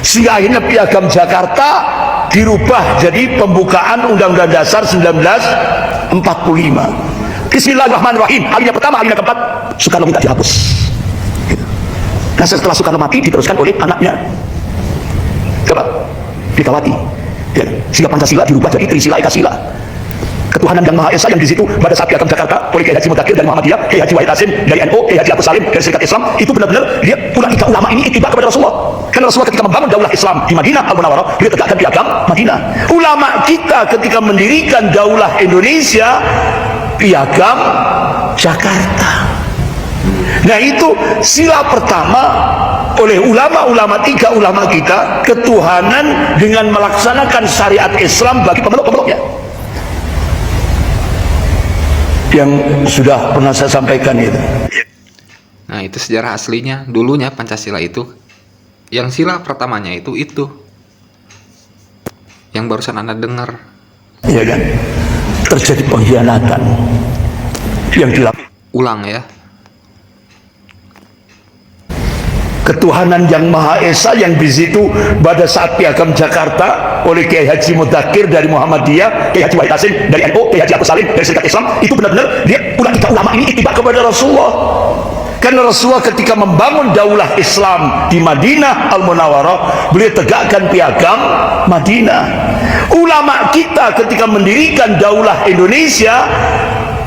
sehingga akhirnya Piagam Jakarta dirubah jadi pembukaan Undang-Undang Dasar 1945. Bismillahirrahmanirrahim, alinea pertama, alinea keempat, Soekarno minta dihapus. Nah, setelah Soekarno mati diteruskan oleh anaknya, coba Megawati, ya, sehingga Pancasila dirubah jadi Trisila Ekasila. Ketuhanan yang Maha Esa yang di situ pada saat Piagam Jakarta oleh Kiai Haji Mudakir dari Muhammadiyah, Kiai Haji Wahid Hasim dari NU, Kiai Haji Agus Salim dari Serikat Islam, itu benar-benar dia pula tiga ulama ini ittiba kepada Rasulullah. Karena Rasulullah ketika membangun daulah Islam di Madinah Al-Munawwarah, beliau tegakkan Piagam Madinah. Ulama kita ketika mendirikan daulah Indonesia, Piagam Jakarta. Nah, itu sila pertama oleh ulama-ulama, tiga ulama kita, ketuhanan dengan melaksanakan syariat Islam bagi pemeluk-pemeluknya. Yang sudah pernah saya sampaikan itu. Nah, itu sejarah aslinya. Dulunya Pancasila itu, yang sila pertamanya itu. Yang barusan Anda dengar. Iya kan? Terjadi pengkhianatan yang dilakukan. Ulang ya. Ketuhanan yang Maha Esa yang di situ pada saat Piagam Jakarta oleh Kiai Haji Mudakir dari Muhammadiyah, Kiai Haji Wahid Hasim dari NU, Kiai Haji Agus Salim dari Serikat Islam, itu benar-benar dia pula tiga ulama ini ittiba kepada Rasulullah. Karena Rasulullah ketika membangun daulah Islam di Madinah Al-Munawwarah, beliau tegakkan Piagam Madinah. Ulama kita ketika mendirikan daulah Indonesia,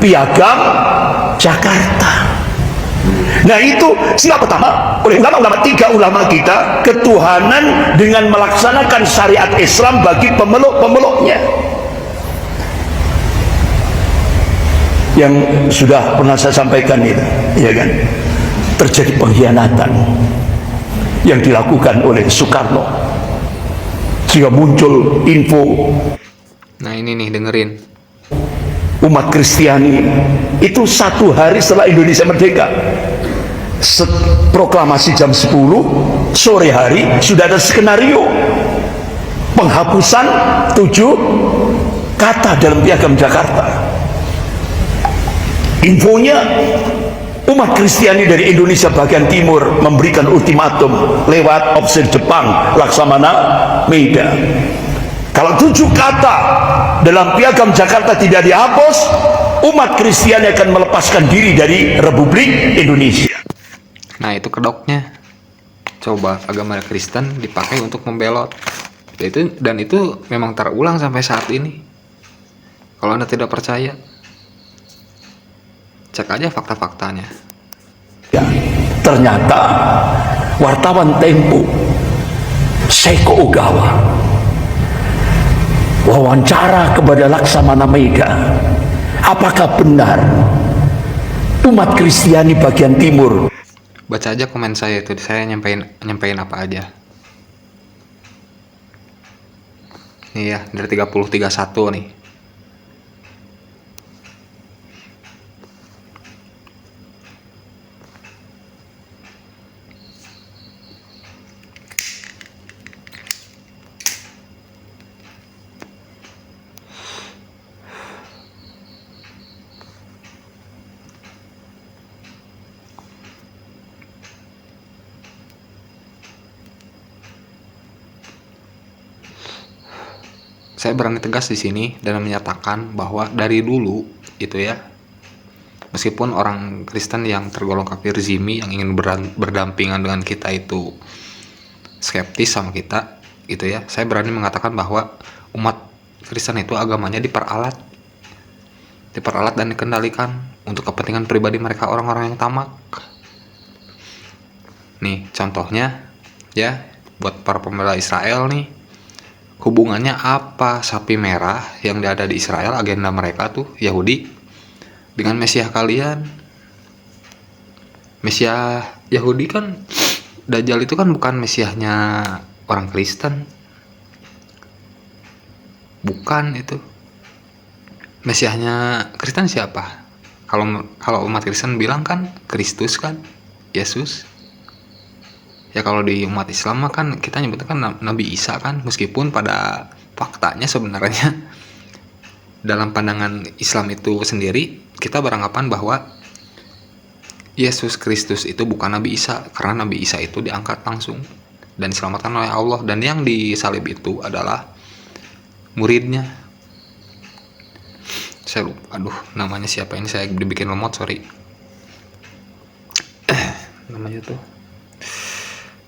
Piagam Jakarta. Nah, itu sila pertama oleh ulama-ulama, tiga ulama kita, ketuhanan dengan melaksanakan syariat Islam bagi pemeluk-pemeluknya. Yang sudah pernah saya sampaikan itu, ya kan? Terjadi pengkhianatan yang dilakukan oleh Soekarno, sehingga muncul info. Nah, ini nih dengerin. Umat Kristiani itu satu hari setelah Indonesia merdeka, proklamasi jam 10 sore hari sudah ada skenario penghapusan 7 kata dalam Piagam Jakarta. Infonya, umat Kristiani dari Indonesia bagian timur memberikan ultimatum lewat opsi Jepang, Laksamana Maeda. Kalau 7 kata dalam Piagam Jakarta tidak dihapus, umat Kristiani akan melepaskan diri dari Republik Indonesia. Nah, itu kedoknya. Coba agama Kristen dipakai untuk membelot. Dan itu memang terulang sampai saat ini. Kalau Anda tidak percaya, cek aja fakta-faktanya. Ya, ternyata wartawan Tempo Seiko Ogawa wawancara kepada Laksamana Maeda, apakah benar umat Kristiani bagian timur? Baca aja komen saya itu, saya nyampein apa aja. Nih ya, dari 3031 nih. saya berani tegas di sini dan menyatakan bahwa dari dulu itu ya, meskipun orang Kristen yang tergolong kafir zimmi yang ingin berdampingan dengan kita itu skeptis sama kita gitu ya, saya berani mengatakan bahwa umat Kristen itu agamanya diperalat dan dikendalikan untuk kepentingan pribadi mereka, orang-orang yang tamak. Nih contohnya ya, buat para pembela Israel nih, hubungannya apa sapi merah yang ada di Israel, agenda mereka tuh Yahudi, dengan Mesias kalian? Mesias Yahudi kan, Dajjal itu kan bukan Mesiasnya orang Kristen, bukan. Itu Mesiasnya Kristen siapa? Kalau umat Kristen bilang kan Kristus kan, Yesus. Ya kalau di umat Islam kan kita nyebutnya kan Nabi Isa kan, meskipun pada faktanya sebenarnya dalam pandangan Islam itu sendiri kita beranggapan bahwa Yesus Kristus itu bukan Nabi Isa, karena Nabi Isa itu diangkat langsung dan diselamatkan oleh Allah, dan yang disalib itu adalah muridnya. Saya lupa, namanya siapa ini, saya dibikin lemot, sorry. Namanya tuh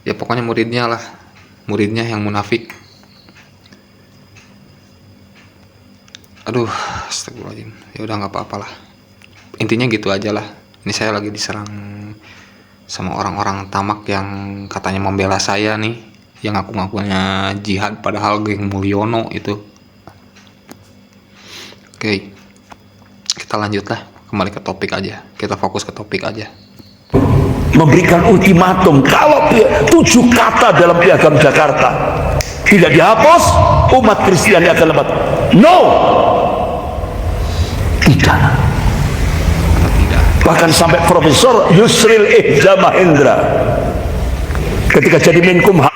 ya pokoknya muridnya yang munafik. Astagfirullahaladzim. Ya udah nggak apa-apalah, intinya gitu aja lah. Ini saya lagi diserang sama orang-orang tamak yang katanya membela saya nih, yang ngaku-ngakunya jihad padahal geng Mulyono itu. Oke, kita lanjutlah, kembali ke topik aja, kita fokus ke topik aja. Memberikan ultimatum, kalau 7 kata dalam Piagam Jakarta tidak dihapus, umat Kristiani akan lebat. No, tidak. Bahkan sampai Profesor Yusril Ihza Mahendra ketika jadi Menkumham,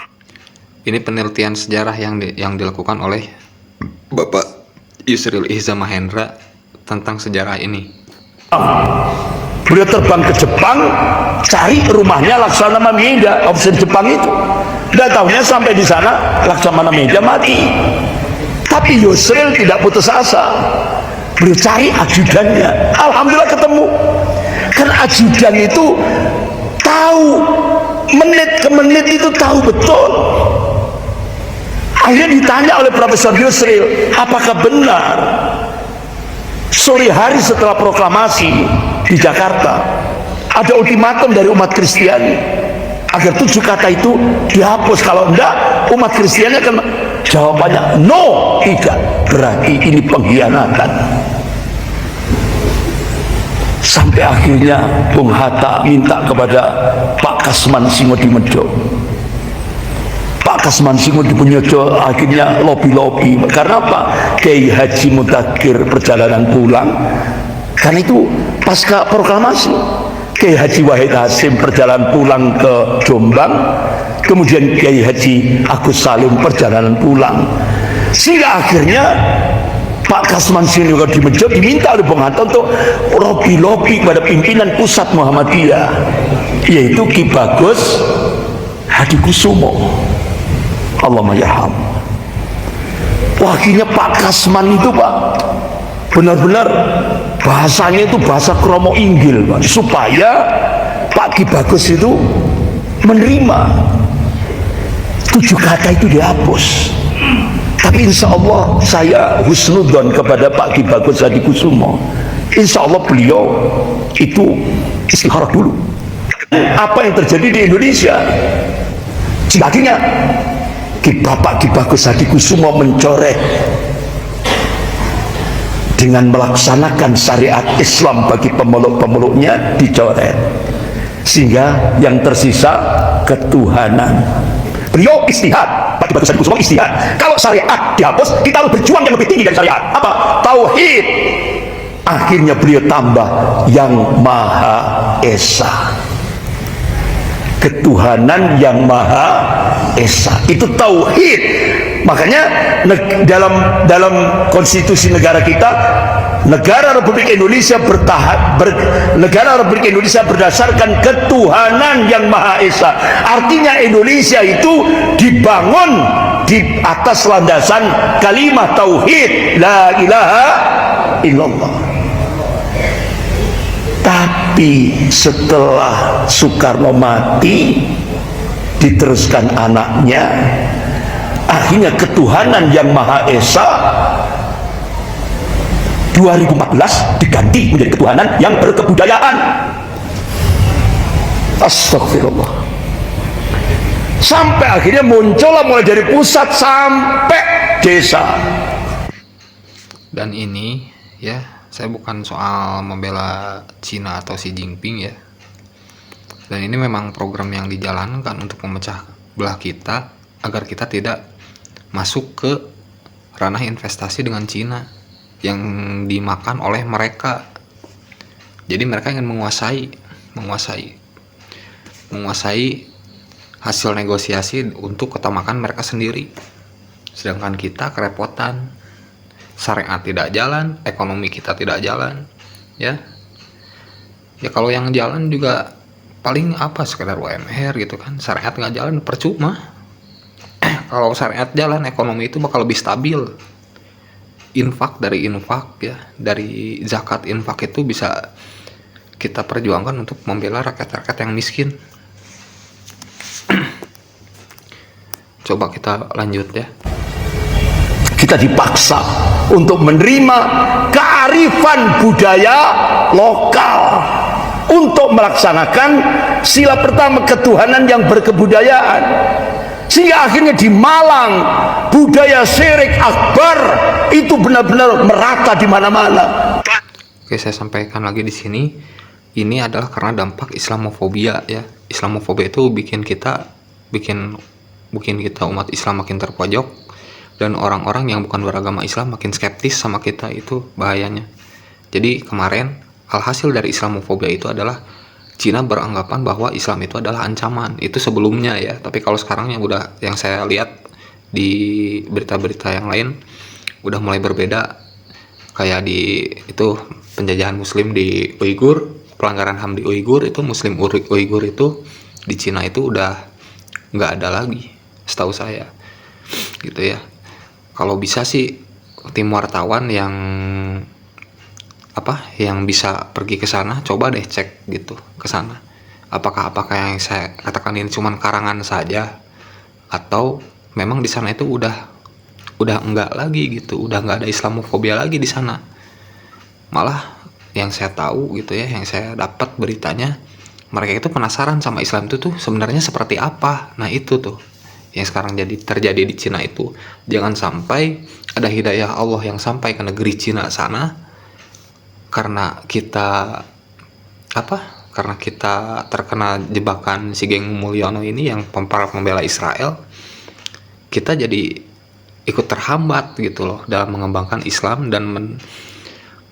ini penelitian sejarah yang dilakukan oleh Bapak Yusril Ihza Mahendra tentang sejarah ini. beliau terbang ke Jepang, cari rumahnya Laksamana Maeda, officer Jepang itu. Dan tahunya sampai di sana Laksamana Maeda mati. Tapi Yusril tidak putus asa. Beliau cari ajudannya. Alhamdulillah ketemu. Kan ajudan itu tahu, menit ke menit itu tahu betul. Akhirnya ditanya oleh Profesor Yusril, apakah benar sore hari setelah proklamasi di Jakarta ada ultimatum dari umat Kristiani agar 7 kata itu dihapus, kalau enggak umat Kristiani akan. Jawabannya no, tidak. Berarti ini pengkhianatan. Sampai akhirnya Bung Hatta minta kepada Pak Kasman Singodimejo. Pak Kasman Singodimejo akhirnya lobby-lobby. Karena apa? Kiai Haji Mutakhir perjalanan pulang, karena itu pasca proklamasi. Kiai Haji Wahid Hasim perjalanan pulang ke Jombang, kemudian Kiai Haji Agus Salim perjalanan pulang, sehingga akhirnya Pak Kasman Singodimejo diminta oleh Bung Hatta untuk lobby-lobby kepada pimpinan pusat Muhammadiyah, yaitu Ki Bagus Hadikusumo, Allahumma yarham. Wah, akhirnya Pak Kasman itu Pak benar-benar bahasanya itu bahasa kromo inggil Pak, supaya Pak Ki Bagus itu menerima 7 kata itu dihapus. Tapi insya Allah saya husnudon kepada Pak Ki Bagus Hadikusumo. Insya Allah beliau itu istikharah dulu. Apa yang terjadi di Indonesia? Akhirnya Bapak Ki Bagus Hadikusumo mencoret dengan melaksanakan syariat Islam bagi pemeluk-pemeluknya, dicoret, sehingga yang tersisa ketuhanan. Beliau istihad, Pak Ki Bagus Hadikusumo istihad. Kalau syariat dihapus, kita harus berjuang yang lebih tinggi dari syariat. Apa? Tauhid. Akhirnya beliau tambah yang Maha Esa, ketuhanan yang Maha Esa, itu tauhid. Makanya dalam konstitusi negara kita, negara Republik Indonesia negara Republik Indonesia berdasarkan ketuhanan yang Maha Esa. Artinya Indonesia itu dibangun di atas landasan kalimat tauhid la ilaha illallah. Tapi setelah Soekarno mati, diteruskan anaknya, akhirnya ketuhanan yang Maha Esa 2014 diganti menjadi ketuhanan yang berkebudayaan. Astagfirullah. Sampai akhirnya muncullah mulai dari pusat sampai desa. Dan ini ya, saya bukan soal membela Cina atau Xi Jinping ya. Dan ini memang program yang dijalankan untuk memecah belah kita agar kita tidak masuk ke ranah investasi dengan Cina yang dimakan oleh mereka. Jadi mereka ingin menguasai hasil negosiasi untuk ketamakan mereka sendiri. Sedangkan kita kerepotan. Syariat tidak jalan, ekonomi kita tidak jalan, ya. Ya kalau yang jalan juga paling apa, sekedar UMR gitu kan. Syariat nggak jalan percuma. Kalau syariat jalan, ekonomi itu bakal lebih stabil. Infak ya, dari zakat infak itu bisa kita perjuangkan untuk membela rakyat-rakyat yang miskin. Coba kita lanjut ya. Kita dipaksa untuk menerima kearifan budaya lokal untuk melaksanakan sila pertama ketuhanan yang berkebudayaan. Sehingga akhirnya di Malang budaya syirik akbar itu benar-benar merata di mana-mana. Oke, saya sampaikan lagi di sini, ini adalah karena dampak Islamofobia ya. Islamofobia itu bikin kita umat Islam makin terpojok, dan orang-orang yang bukan beragama Islam makin skeptis sama kita. Itu bahayanya. Jadi kemarin alhasil dari Islamofobia itu adalah Cina beranggapan bahwa Islam itu adalah ancaman. Itu sebelumnya ya, tapi kalau sekarang yang saya lihat di berita-berita yang lain udah mulai berbeda. Kayak di itu penjajahan muslim di Uighur, pelanggaran HAM di Uighur, itu muslim Uighur itu di Cina itu udah nggak ada lagi setahu saya gitu ya. Kalau bisa sih tim wartawan yang bisa pergi ke sana, coba deh cek gitu ke sana. Apakah yang saya katakan ini cuman karangan saja, atau memang di sana itu udah enggak lagi gitu, udah enggak ada Islamofobia lagi di sana. Malah yang saya tahu gitu ya, yang saya dapat beritanya, mereka itu penasaran sama Islam itu tuh sebenarnya seperti apa. Nah itu tuh yang sekarang terjadi di Cina itu. Jangan sampai ada hidayah Allah yang sampai ke negeri Cina sana karena kita terkena jebakan si geng Mulyono ini yang para pembela Israel. Kita jadi ikut terhambat gitu loh dalam mengembangkan Islam dan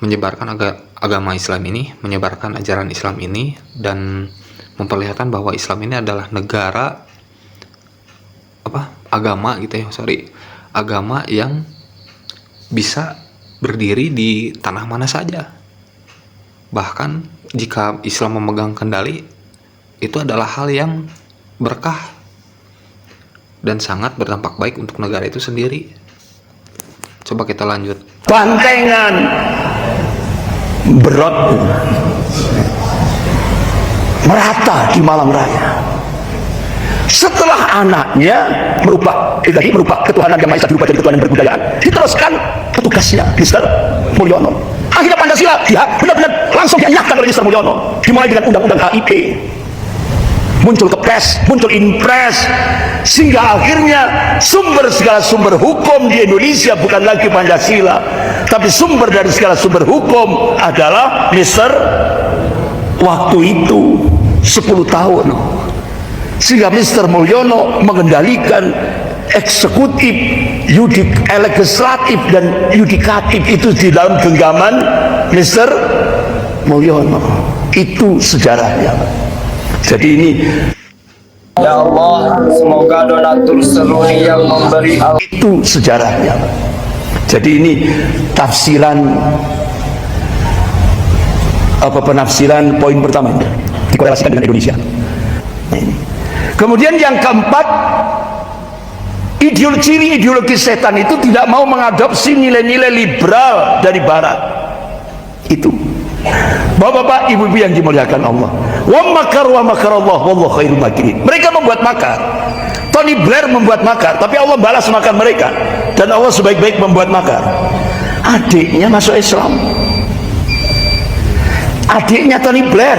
menyebarkan agama Islam ini, menyebarkan ajaran Islam ini, dan memperlihatkan bahwa Islam ini adalah negara agama yang bisa berdiri di tanah mana saja. Bahkan jika Islam memegang kendali, itu adalah hal yang berkah dan sangat berdampak baik untuk negara itu sendiri. Coba kita lanjut. Bantengan berat merata di Malang Raya. Setelah anaknya merubah ketuhanan yang Maha Esa dirubah jadi ketuhanan berkebudayaan, diteruskan petugasnya Mr. Mulyono. Akhirnya Pancasila benar-benar langsung dianyahkan oleh Mr. Mulyono, dimulai dengan undang-undang HIP, muncul kepres, muncul impres, sehingga akhirnya segala sumber hukum di Indonesia bukan lagi Pancasila, tapi sumber dari segala sumber hukum adalah Mr. waktu itu 10 tahun. Sehingga Mr. Mulyono mengendalikan eksekutif, legislatif dan yudikatif itu di dalam genggaman Mr. Mulyono. Itu sejarahnya. Jadi ini, ya Allah, semoga donatur seluruh yang memberi itu sejarahnya. Jadi ini tafsiran penafsiran poin pertama dikorelasikan dengan Indonesia. Nah, ini. Kemudian yang keempat, Ideologi setan itu tidak mau mengadopsi nilai-nilai liberal dari barat. Itu Bapak-bapak, ibu-ibu yang dimuliakan Allah, wa makar Allah wallahu khairul makirin. Mereka membuat makar. Tony Blair membuat makar, tapi Allah balas makar mereka, dan Allah sebaik-baik membuat makar. Adiknya masuk Islam, adiknya Tony Blair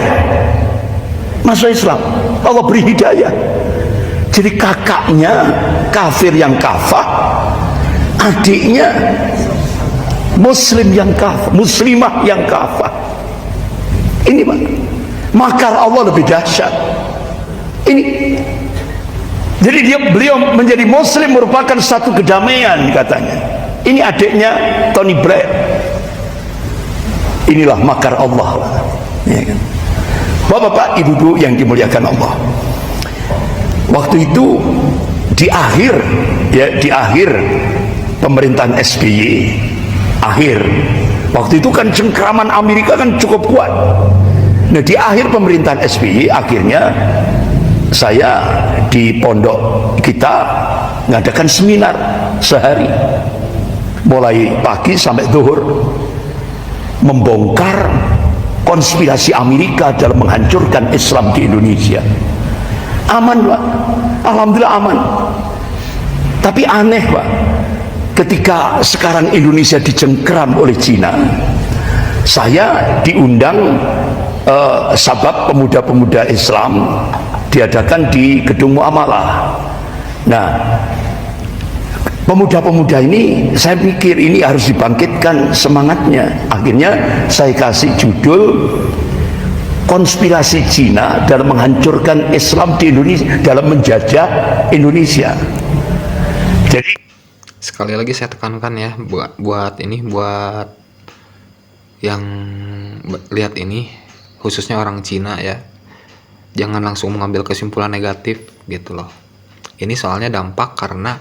masuk Islam, Allah beri hidayah. Jadi kakaknya kafir yang kafah, adiknya muslim yang kafah, muslimah yang kafah. Ini Pak, makar Allah lebih dahsyat. Ini jadi beliau menjadi muslim merupakan satu kedamaian katanya. Ini adiknya Tony Blair. Inilah makar Allah, ya kan? Bapak-bapak, ibu-ibu yang dimuliakan Allah, waktu itu di akhir pemerintahan SBY, waktu itu kan cengkraman Amerika kan cukup kuat. Nah, di akhir pemerintahan SBY akhirnya saya di pondok kita ngadakan seminar sehari, mulai pagi sampai zuhur, membongkar konspirasi Amerika dalam menghancurkan Islam di Indonesia. Aman Pak, alhamdulillah aman. Tapi aneh Pak, ketika sekarang Indonesia dicengkeram oleh Cina, saya diundang sabab pemuda-pemuda Islam diadakan di Gedung Muamalah. Nah, pemuda-pemuda ini saya pikir ini harus dibangkitkan semangatnya. Akhirnya saya kasih judul konspirasi Cina dalam menghancurkan Islam di Indonesia, dalam menjajah Indonesia. Jadi sekali lagi saya tekankan ya, buat yang lihat ini, khususnya orang Cina ya, jangan langsung mengambil kesimpulan negatif gitu loh. Ini soalnya dampak karena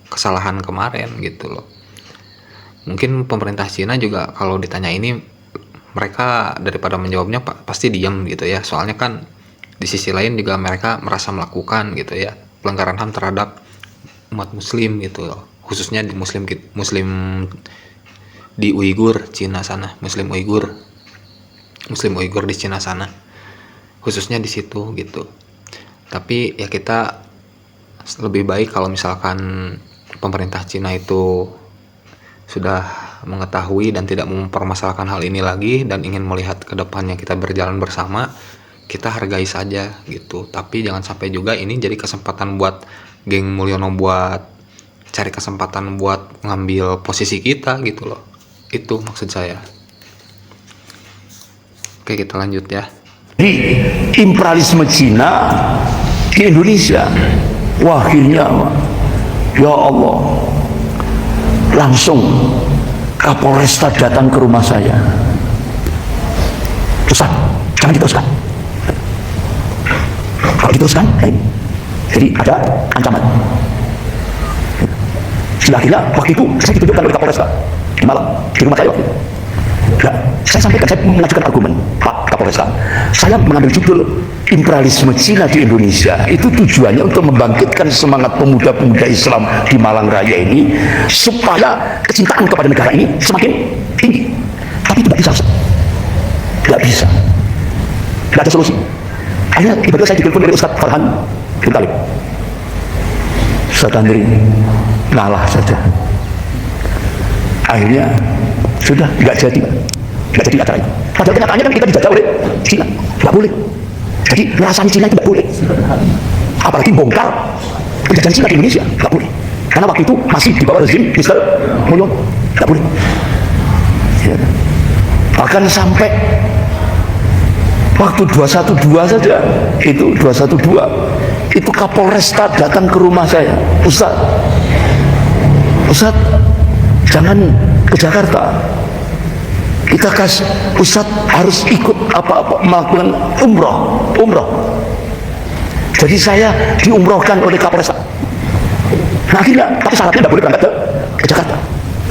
kesalahan kemarin gitu loh. Mungkin pemerintah Cina juga kalau ditanya ini, mereka daripada menjawabnya pasti diam gitu ya, soalnya kan di sisi lain juga mereka merasa melakukan gitu ya pelanggaran HAM terhadap umat muslim gitu loh, khususnya di muslim di Uighur Cina sana, muslim Uighur di Cina sana, khususnya di situ gitu. Tapi ya kita lebih baik kalau misalkan pemerintah Cina itu sudah mengetahui dan tidak mempermasalahkan hal ini lagi dan ingin melihat ke depannya kita berjalan bersama, kita hargai saja gitu. Tapi jangan sampai juga ini jadi kesempatan buat geng Mulyono buat cari kesempatan buat ngambil posisi kita gitu loh. Itu maksud saya. Oke, kita lanjut ya. di imperialisme Cina di Indonesia, akhirnya ya Allah, langsung Kapolresta datang ke rumah saya. Ustaz, jangan diteruskan. Kalau diteruskan, jadi ada ancaman. Gila-gila, waktu itu saya ditunjukkan oleh Kapolresta di Malang, di rumah saya waktu itu. Nah, saya sampaikan, saya mengajukan argumen, Pak Kapolresta, saya mengambil judul imperialisme Cina di Indonesia itu tujuannya untuk membangkitkan semangat pemuda-pemuda Islam di Malang Raya ini supaya kecintaan kepada negara ini semakin tinggi. Tapi itu tidak bisa, tidak ada solusi. Akhirnya tiba-tiba saya ditelepon dari Ustaz Farhan bin Talib. Ustaz Andri ngalah saja. Akhirnya sudah nggak jadi acara itu. Padahal kenyataannya kan kita dijajah oleh Cina, nggak boleh. Jadi ngerasani Cina itu nggak boleh. Apalagi bongkar penjajahan Cina di Indonesia, nggak boleh. Karena waktu itu masih di bawah rezim Mr. Mulyono, nggak boleh. Ya. Bahkan sampai waktu 212 saja, itu 212, itu Kapolresta datang ke rumah saya, Ustaz, jangan ke Jakarta. Kita kasih, Ustaz harus ikut melakukan umroh. Jadi saya diumrohkan oleh Kapolresta. Nah, akhirnya, tapi syaratnya tidak boleh berangkat ke Jakarta.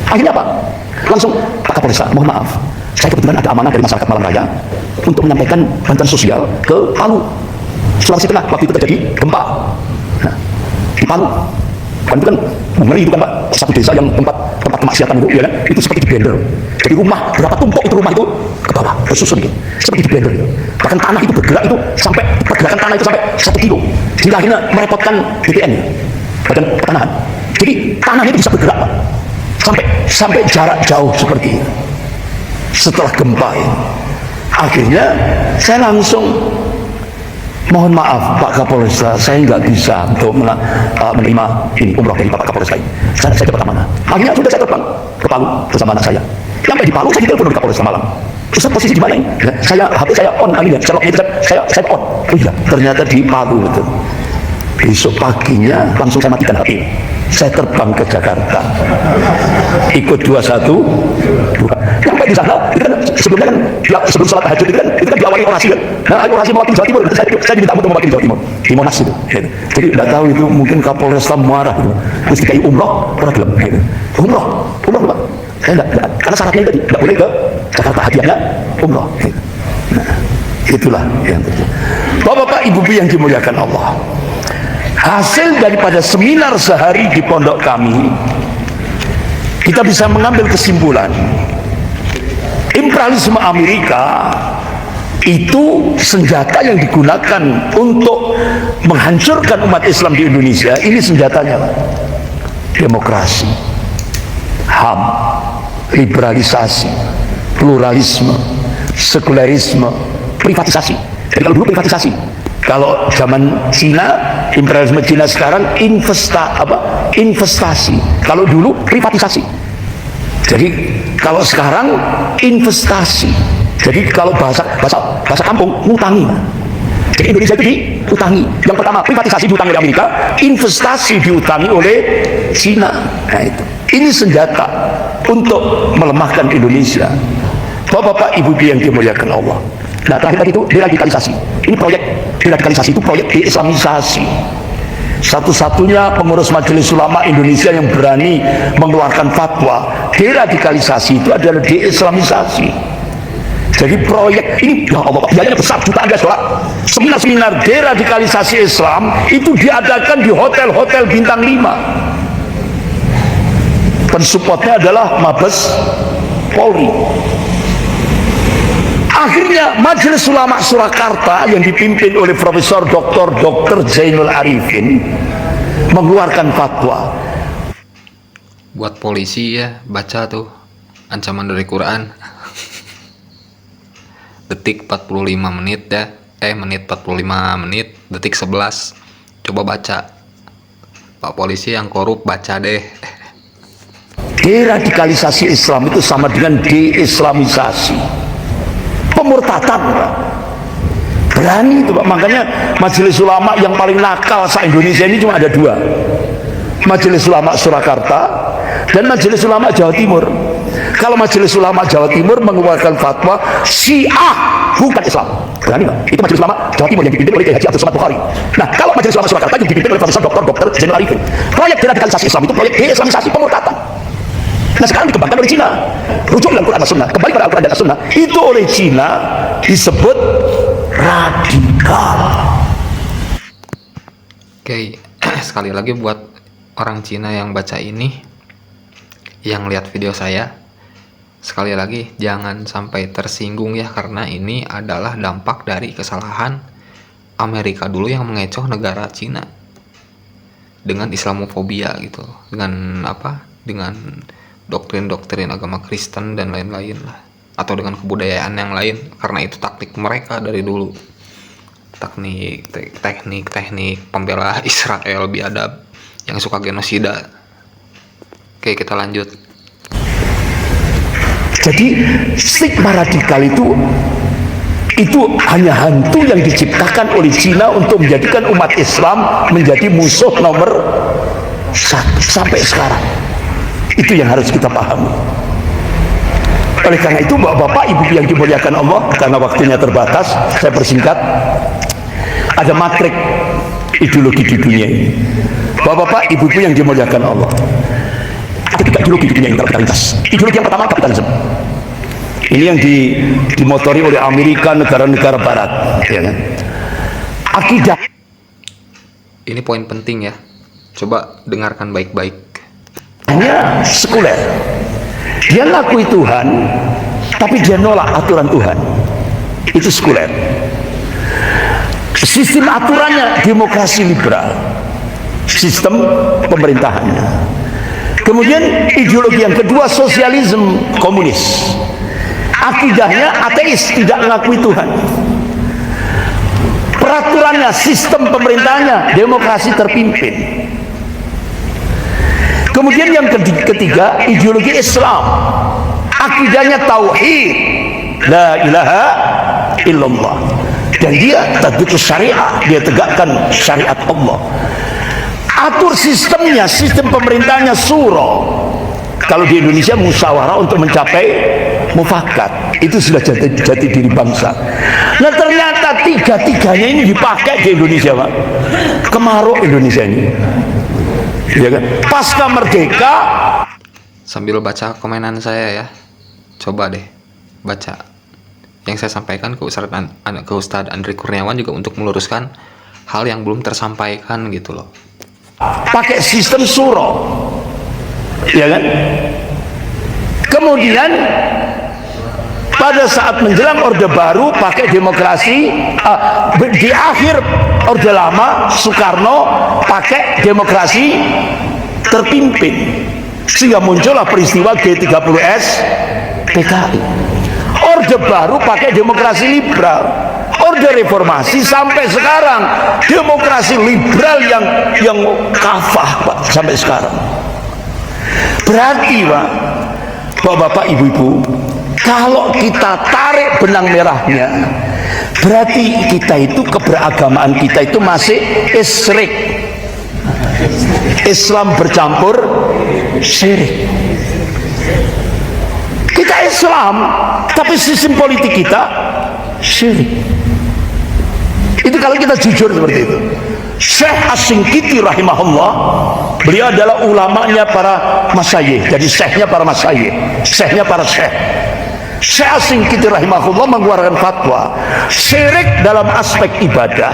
Akhirnya apa? Langsung, Pak Kapolresta, mohon maaf, saya kebetulan ada amanah dari masyarakat Malang Raya untuk menyampaikan bantuan sosial ke Palu, Sulawesi Tengah. Waktu itu terjadi gempa. Nah, di Palu Kan itu kan ngeri itu kan Pak, satu desa yang tempat kemaksiatan itu, ya kan? Itu seperti di blender. Jadi rumah berapa tumpuk itu rumah itu ke bawah bersusun gitu, seperti di blender. Bahkan tanah itu bergerak itu sampai pergerakan tanah itu sampai 1 kilo, sehingga akhirnya merepotkan BPN, Badan Pertanahan. Jadi tanahnya itu bisa bergerak Pak, sampai jarak jauh seperti itu. Setelah gempa ini, akhirnya saya langsung mohon maaf Pak Kapolresta, saya nggak bisa untuk menerima ini umroh dari Bapak Kapolresta ini. Saya dapat amanah. Akhirnya sudah saya terbang ke Palu bersama anak saya. Sampai di Palu saya ditelepon dari Kapolresta Malang. Terus posisi di mana ini? Ya, HP saya on, saya on. Oh iya, ternyata di Palu itu. Besok paginya langsung saya matikan HP. Saya terbang ke Jakarta, ikut 21, sampai di sana, itu kan sebelumnya kan sebelum sholat tahajud itu kan diawali orasi kan. Nah, orasi mewakili Jawa Timur, saya diminta untuk mewakili Jawa Timur di Monas itu. Gitu. Jadi tidak tahu itu mungkin Kapolresta marah gitu. Terus dikai umroh, orang bilang gitu. Umroh Pak. Saya enggak, karena syaratnya tadi tidak boleh ke Jakarta, hadiahnya umroh. Gitu. Nah, itulah yang terjadi. Bapak-bapak, ibu-ibu yang dimuliakan Allah. Hasil daripada seminar sehari di pondok kami, kita bisa mengambil kesimpulan imperialisme Amerika itu senjata yang digunakan untuk menghancurkan umat Islam di Indonesia. Ini senjatanya demokrasi, HAM, liberalisasi, pluralisme, sekularisme, privatisasi. Jadi kalau dulu privatisasi, kalau zaman Cina, imperialisme Cina sekarang investasi. Kalau dulu privatisasi. Jadi kalau sekarang investasi. Jadi kalau bahasa kampung ngutangi. Jadi Indonesia itu diutangi. Yang pertama privatisasi diutangi oleh Amerika, investasi diutangi oleh Cina. Nah itu. Ini senjata untuk melemahkan Indonesia. Bapak-bapak, ibu-ibu yang dimuliakan Allah. Nah terakhir tadi itu deradikalisasi. Ini proyek deradikalisasi, itu proyek deislamisasi. Satu-satunya pengurus Majelis Ulama Indonesia yang berani mengeluarkan fatwa deradikalisasi itu adalah deislamisasi. Jadi proyek ini, ya Allah, biayanya besar, jutaan guys Pak. Seminar-seminar deradikalisasi Islam itu diadakan di hotel-hotel bintang 5. Pensupportnya adalah Mabes Polri. Akhirnya Majelis Ulama Surakarta yang dipimpin oleh Profesor Dr. Zainul Arifin mengeluarkan fatwa. Buat polisi ya, baca tuh ancaman dari Quran. Detik 45 menit ya, menit 45 menit, detik 11. Coba baca. Pak polisi yang korup, baca deh. Deradikalisasi Islam itu sama dengan deislamisasi. Pemurtatan Pak. Berani itu Pak. Makanya Majelis Ulama yang paling nakal se-Indonesia ini cuma ada 2, Majelis Ulama Surakarta dan Majelis Ulama Jawa Timur. Kalau Majelis Ulama Jawa Timur mengeluarkan fatwa Syiah bukan Islam, berani Pak. Itu Majelis Ulama Jawa Timur yang dipimpin oleh Kiai Haji Abdul Somad Bukhari. Nah kalau Majelis Ulama Surakarta yang dipimpin oleh Profesor Dr. Zainul Arifin, proyek deradikalisasi Islam itu proyek deislamisasi, pemurtatan. Nah sekarang dikembangkan oleh Cina, rujuk dalam Quran dan Sunnah, kembali pada Al-Quran dan Sunnah, itu oleh Cina disebut radikal. Oke, sekali lagi buat orang Cina yang baca ini, yang lihat video saya, sekali lagi jangan sampai tersinggung ya, karena ini adalah dampak dari kesalahan Amerika dulu yang mengecoh negara Cina dengan Islamofobia gitu, dengan doktrin-doktrin agama Kristen dan lain-lain lah, atau dengan kebudayaan yang lain, karena itu taktik mereka dari dulu, teknik pembela Israel biadab yang suka genosida. Oke, kita lanjut. Jadi stigma radikal itu hanya hantu yang diciptakan oleh Cina untuk menjadikan umat Islam menjadi musuh nomor 1 sampai sekarang. Itu yang harus kita pahami. Oleh karena itu bapak-bapak, ibu yang dimuliakan Allah, karena waktunya terbatas, saya persingkat. Ada matrik ideologi di dunia ini. Bapak-bapak, ibu yang dimuliakan Allah, ada 3 ideologi di dunia ini kalau kita lintas. Ideologi yang pertama kapitalisme. Ini yang dimotori oleh Amerika, negara-negara Barat, ya kan? Akidah. Ini poin penting ya. Coba dengarkan baik-baik. Hanya sekuler. Dia ngakui Tuhan, tapi dia nolak aturan Tuhan. Itu sekuler. Sistem aturannya demokrasi liberal, sistem pemerintahannya. Kemudian ideologi yang kedua sosialisme komunis. Akidahnya ateis, tidak mengakui Tuhan. Peraturannya, sistem pemerintahnya demokrasi terpimpin. Kemudian yang ketiga ideologi Islam. Akidahnya tauhid, la ilaha illallah. Dan dia tatbiq syariah, dia tegakkan syariat Allah. Atur sistemnya, sistem pemerintahnya suro. Kalau di Indonesia musyawarah untuk mencapai mufakat. Itu sudah jati diri bangsa. Nah ternyata tiga-tiganya ini dipakai di Indonesia, Pak. Kemaruk Indonesia ini. Ya kan? Pasca merdeka. Sambil baca komenan saya ya, coba deh baca yang saya sampaikan ke Ustadz Andri Kurniawan juga untuk meluruskan hal yang belum tersampaikan gitu loh. Pakai sistem suro, ya kan? Kemudian pada saat menjelang Orde Baru pakai demokrasi, di akhir Orde Lama Soekarno pakai demokrasi terpimpin, sehingga muncullah peristiwa G30S PKI. Orde Baru pakai demokrasi liberal. Orde Reformasi sampai sekarang demokrasi liberal yang kafah, Pak, sampai sekarang. Berarti, Pak, Bapak Ibu-ibu, kalau kita tarik benang merahnya, berarti kita itu, keberagamaan kita itu masih isyrik. Islam bercampur syirik. Kita Islam, tapi sistem politik kita syirik. Itu kalau kita jujur seperti itu. Syekh As-Singkiti rahimahullah, beliau adalah ulamanya para masyayikh, jadi syekhnya para masyayikh, syekhnya para syekh. Syekh As-Singkiti rahimahullah mengeluarkan fatwa syirik dalam aspek ibadah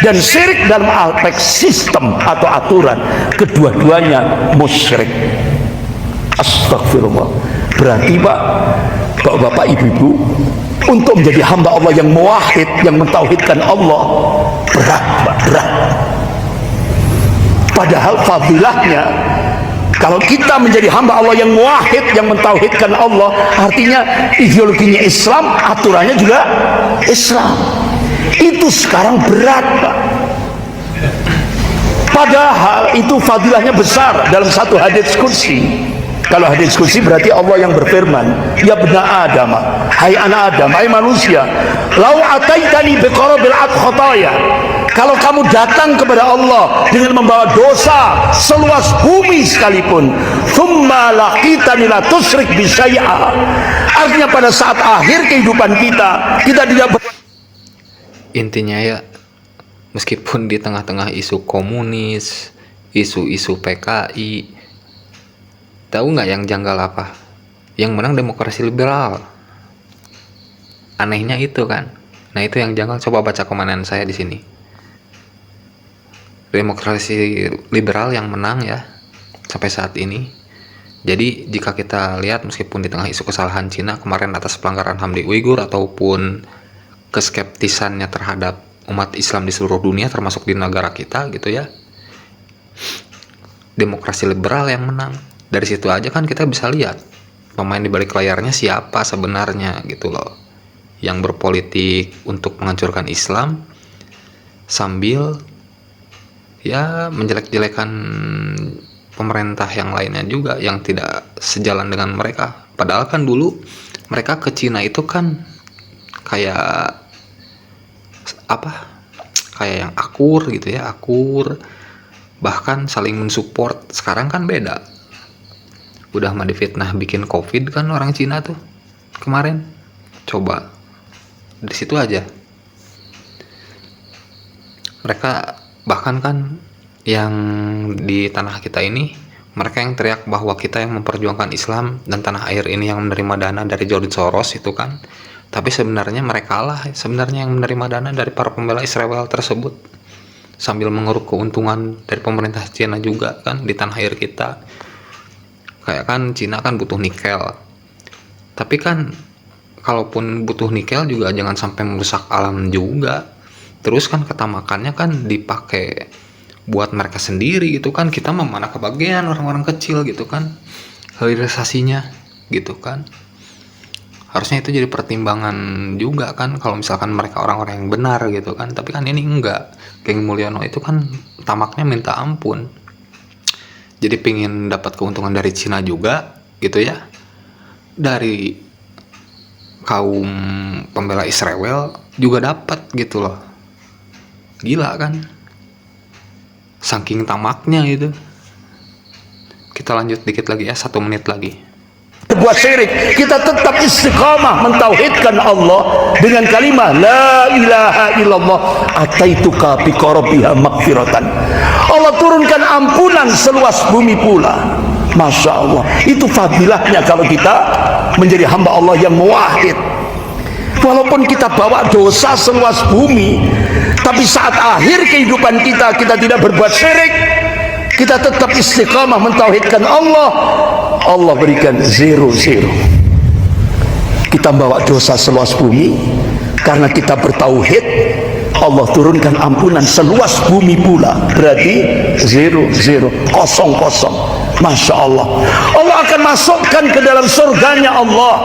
dan syirik dalam aspek sistem atau aturan, kedua-duanya musyrik. Astagfirullah. Berarti, Pak, Bapak Ibu-ibu, untuk menjadi hamba Allah yang muwahhid, yang mentauhidkan Allah, berat, Pak, berat. Padahal fadilahnya, kalau kita menjadi hamba Allah yang muwahhid, yang mentauhidkan Allah, artinya ideologinya Islam, aturannya juga Islam. Itu sekarang berat, Pak. Padahal itu fadilahnya besar dalam satu hadits qudsi. Kalau hadits qudsi berarti Allah yang berfirman, ya bena Adam, hai anak Adam, hai manusia, lau ataitani biqarabil ard khataya, kalau kamu datang kepada Allah dengan membawa dosa seluas bumi sekalipun, thumma laqitani la tusyrik bi syai'a, artinya pada saat akhir kehidupan kita tidak Intinya ya, meskipun di tengah-tengah isu komunis, isu-isu PKI, tahu nggak yang janggal apa? Yang menang demokrasi liberal. Anehnya itu kan. Nah itu yang janggal. Coba baca komenan saya di sini. Demokrasi liberal yang menang ya sampai saat ini. Jadi jika kita lihat, meskipun di tengah isu kesalahan Cina kemarin atas pelanggaran HAM di Uighur ataupun keskeptisannya terhadap umat Islam di seluruh dunia termasuk di negara kita gitu ya, demokrasi liberal yang menang. Dari situ aja kan kita bisa lihat pemain di balik layarnya siapa sebenarnya gitu loh, yang berpolitik untuk menghancurkan Islam sambil ya menjelek-jelekan pemerintah yang lainnya juga yang tidak sejalan dengan mereka. Padahal kan dulu mereka ke Cina itu kan kayak apa, kayak yang akur gitu ya, akur, bahkan saling mensupport. Sekarang kan beda, udah mah difitnah bikin COVID kan orang Cina tuh kemarin. Coba dari situ aja mereka, bahkan kan yang di tanah kita ini mereka yang teriak bahwa kita yang memperjuangkan Islam dan tanah air ini yang menerima dana dari George Soros itu kan, tapi sebenarnya mereka lah sebenarnya yang menerima dana dari para pembela Israel tersebut. sambil mengeruk keuntungan dari pemerintah Cina juga kan di tanah air kita. Kayak kan Cina kan butuh nikel, tapi kan kalaupun butuh nikel juga jangan sampai merusak alam juga. Terus kan ketamakannya kan dipakai buat mereka sendiri gitu kan, kita mah mana kebagian orang-orang kecil gitu kan hilirisasinya gitu kan. Harusnya itu jadi pertimbangan juga kan kalau misalkan mereka orang-orang yang benar gitu kan. Tapi kan ini enggak. Geng Mulyono itu kan tamaknya minta ampun, jadi pingin dapat keuntungan dari Cina juga gitu ya, dari kaum pembela Israel juga dapat gitu loh. Gila kan, saking tamaknya itu. Kita lanjut dikit lagi ya, 1 menit lagi. Berbuat syirik, kita tetap istiqamah mentauhidkan Allah dengan kalimat la ilaha illallah ataituka biqarabiha maghfiratan. Allah turunkan ampunan seluas bumi pula. Masya Allah, itu fadilahnya kalau kita menjadi hamba Allah yang muwahhid. Walaupun kita bawa dosa seluas bumi, tapi saat akhir kehidupan kita tidak berbuat syirik, kita tetap istiqamah mentauhidkan Allah, Allah berikan 0. Kita bawa dosa seluas bumi, karena kita bertauhid, Allah turunkan ampunan seluas bumi pula, berarti 0, kosong. Masya Allah, Allah akan masukkan ke dalam surganya Allah.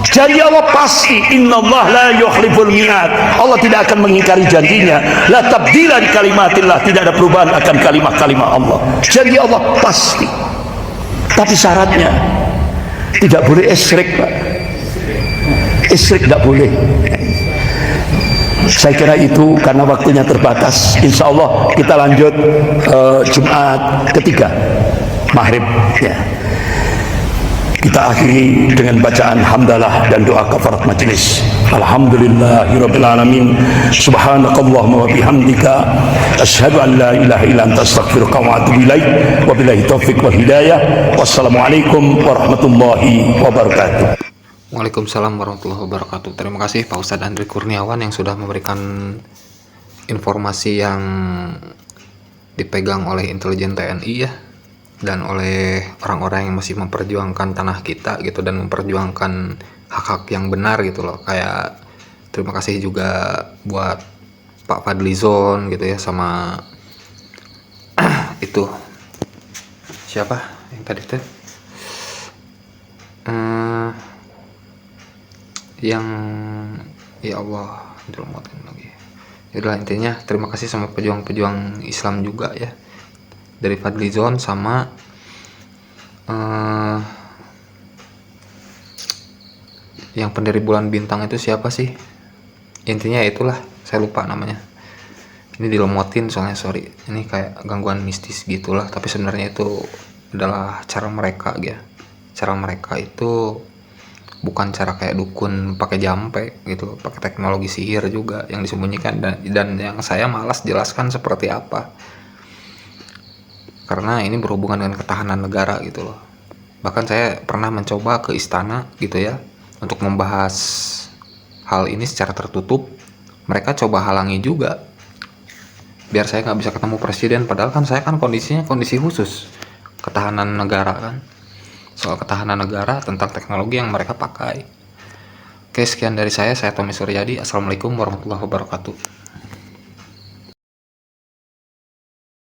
Janji Allah pasti, innallah la yukhliful mi'ad. Allah tidak akan mengingkari janjinya. La tabdila di kalimatillah, tidak ada perubahan akan kalimat-kalimat Allah. Janji Allah pasti. Tapi syaratnya tidak boleh isyrik, Pak. Isyrik tidak boleh. Saya kira itu karena waktunya terbatas. Insya Allah kita lanjut Jumat ketiga maghrib ya. Kita akhiri dengan bacaan hamdalah dan doa kafarat majelis. Alhamdulillahirabbil alamin. Subhanakallahumma wa bihamdika asyhadu an la ilaha illa anta astaghfiruka wa atubu ilaik. Wabillahi taufik wal hidayah. Wassalamualaikum warahmatullahi wabarakatuh. Waalaikumsalam warahmatullahi wabarakatuh. Terima kasih Pak Ustadz Andri Kurniawan yang sudah memberikan informasi yang dipegang oleh intelijen TNI ya, dan oleh orang-orang yang masih memperjuangkan tanah kita gitu dan memperjuangkan hak-hak yang benar gitu loh. Kayak terima kasih juga buat Pak Fadlizon gitu ya, sama itu siapa yang tadi tuh yang ya Allah dilemotin lagi. Yaudah, intinya terima kasih sama pejuang-pejuang Islam juga ya, dari Fadlizon sama yang pendiri bulan bintang itu siapa sih, intinya itulah, saya lupa namanya. Ini dilemotin soalnya, sorry, ini kayak gangguan mistis gitulah, tapi sebenarnya itu adalah cara mereka ya. Cara mereka itu bukan cara kayak dukun pakai jampe gitu, pakai teknologi sihir juga yang disembunyikan, dan yang saya malas jelaskan seperti apa, karena ini berhubungan dengan ketahanan negara gitu loh. Bahkan saya pernah mencoba ke istana gitu ya untuk membahas hal ini secara tertutup. Mereka coba halangi juga biar saya nggak bisa ketemu presiden, padahal kan saya kan kondisinya kondisi khusus ketahanan negara kan, soal ketahanan negara tentang teknologi yang mereka pakai. Oke, sekian dari saya Tommy Suryadi. Assalamualaikum warahmatullahi wabarakatuh.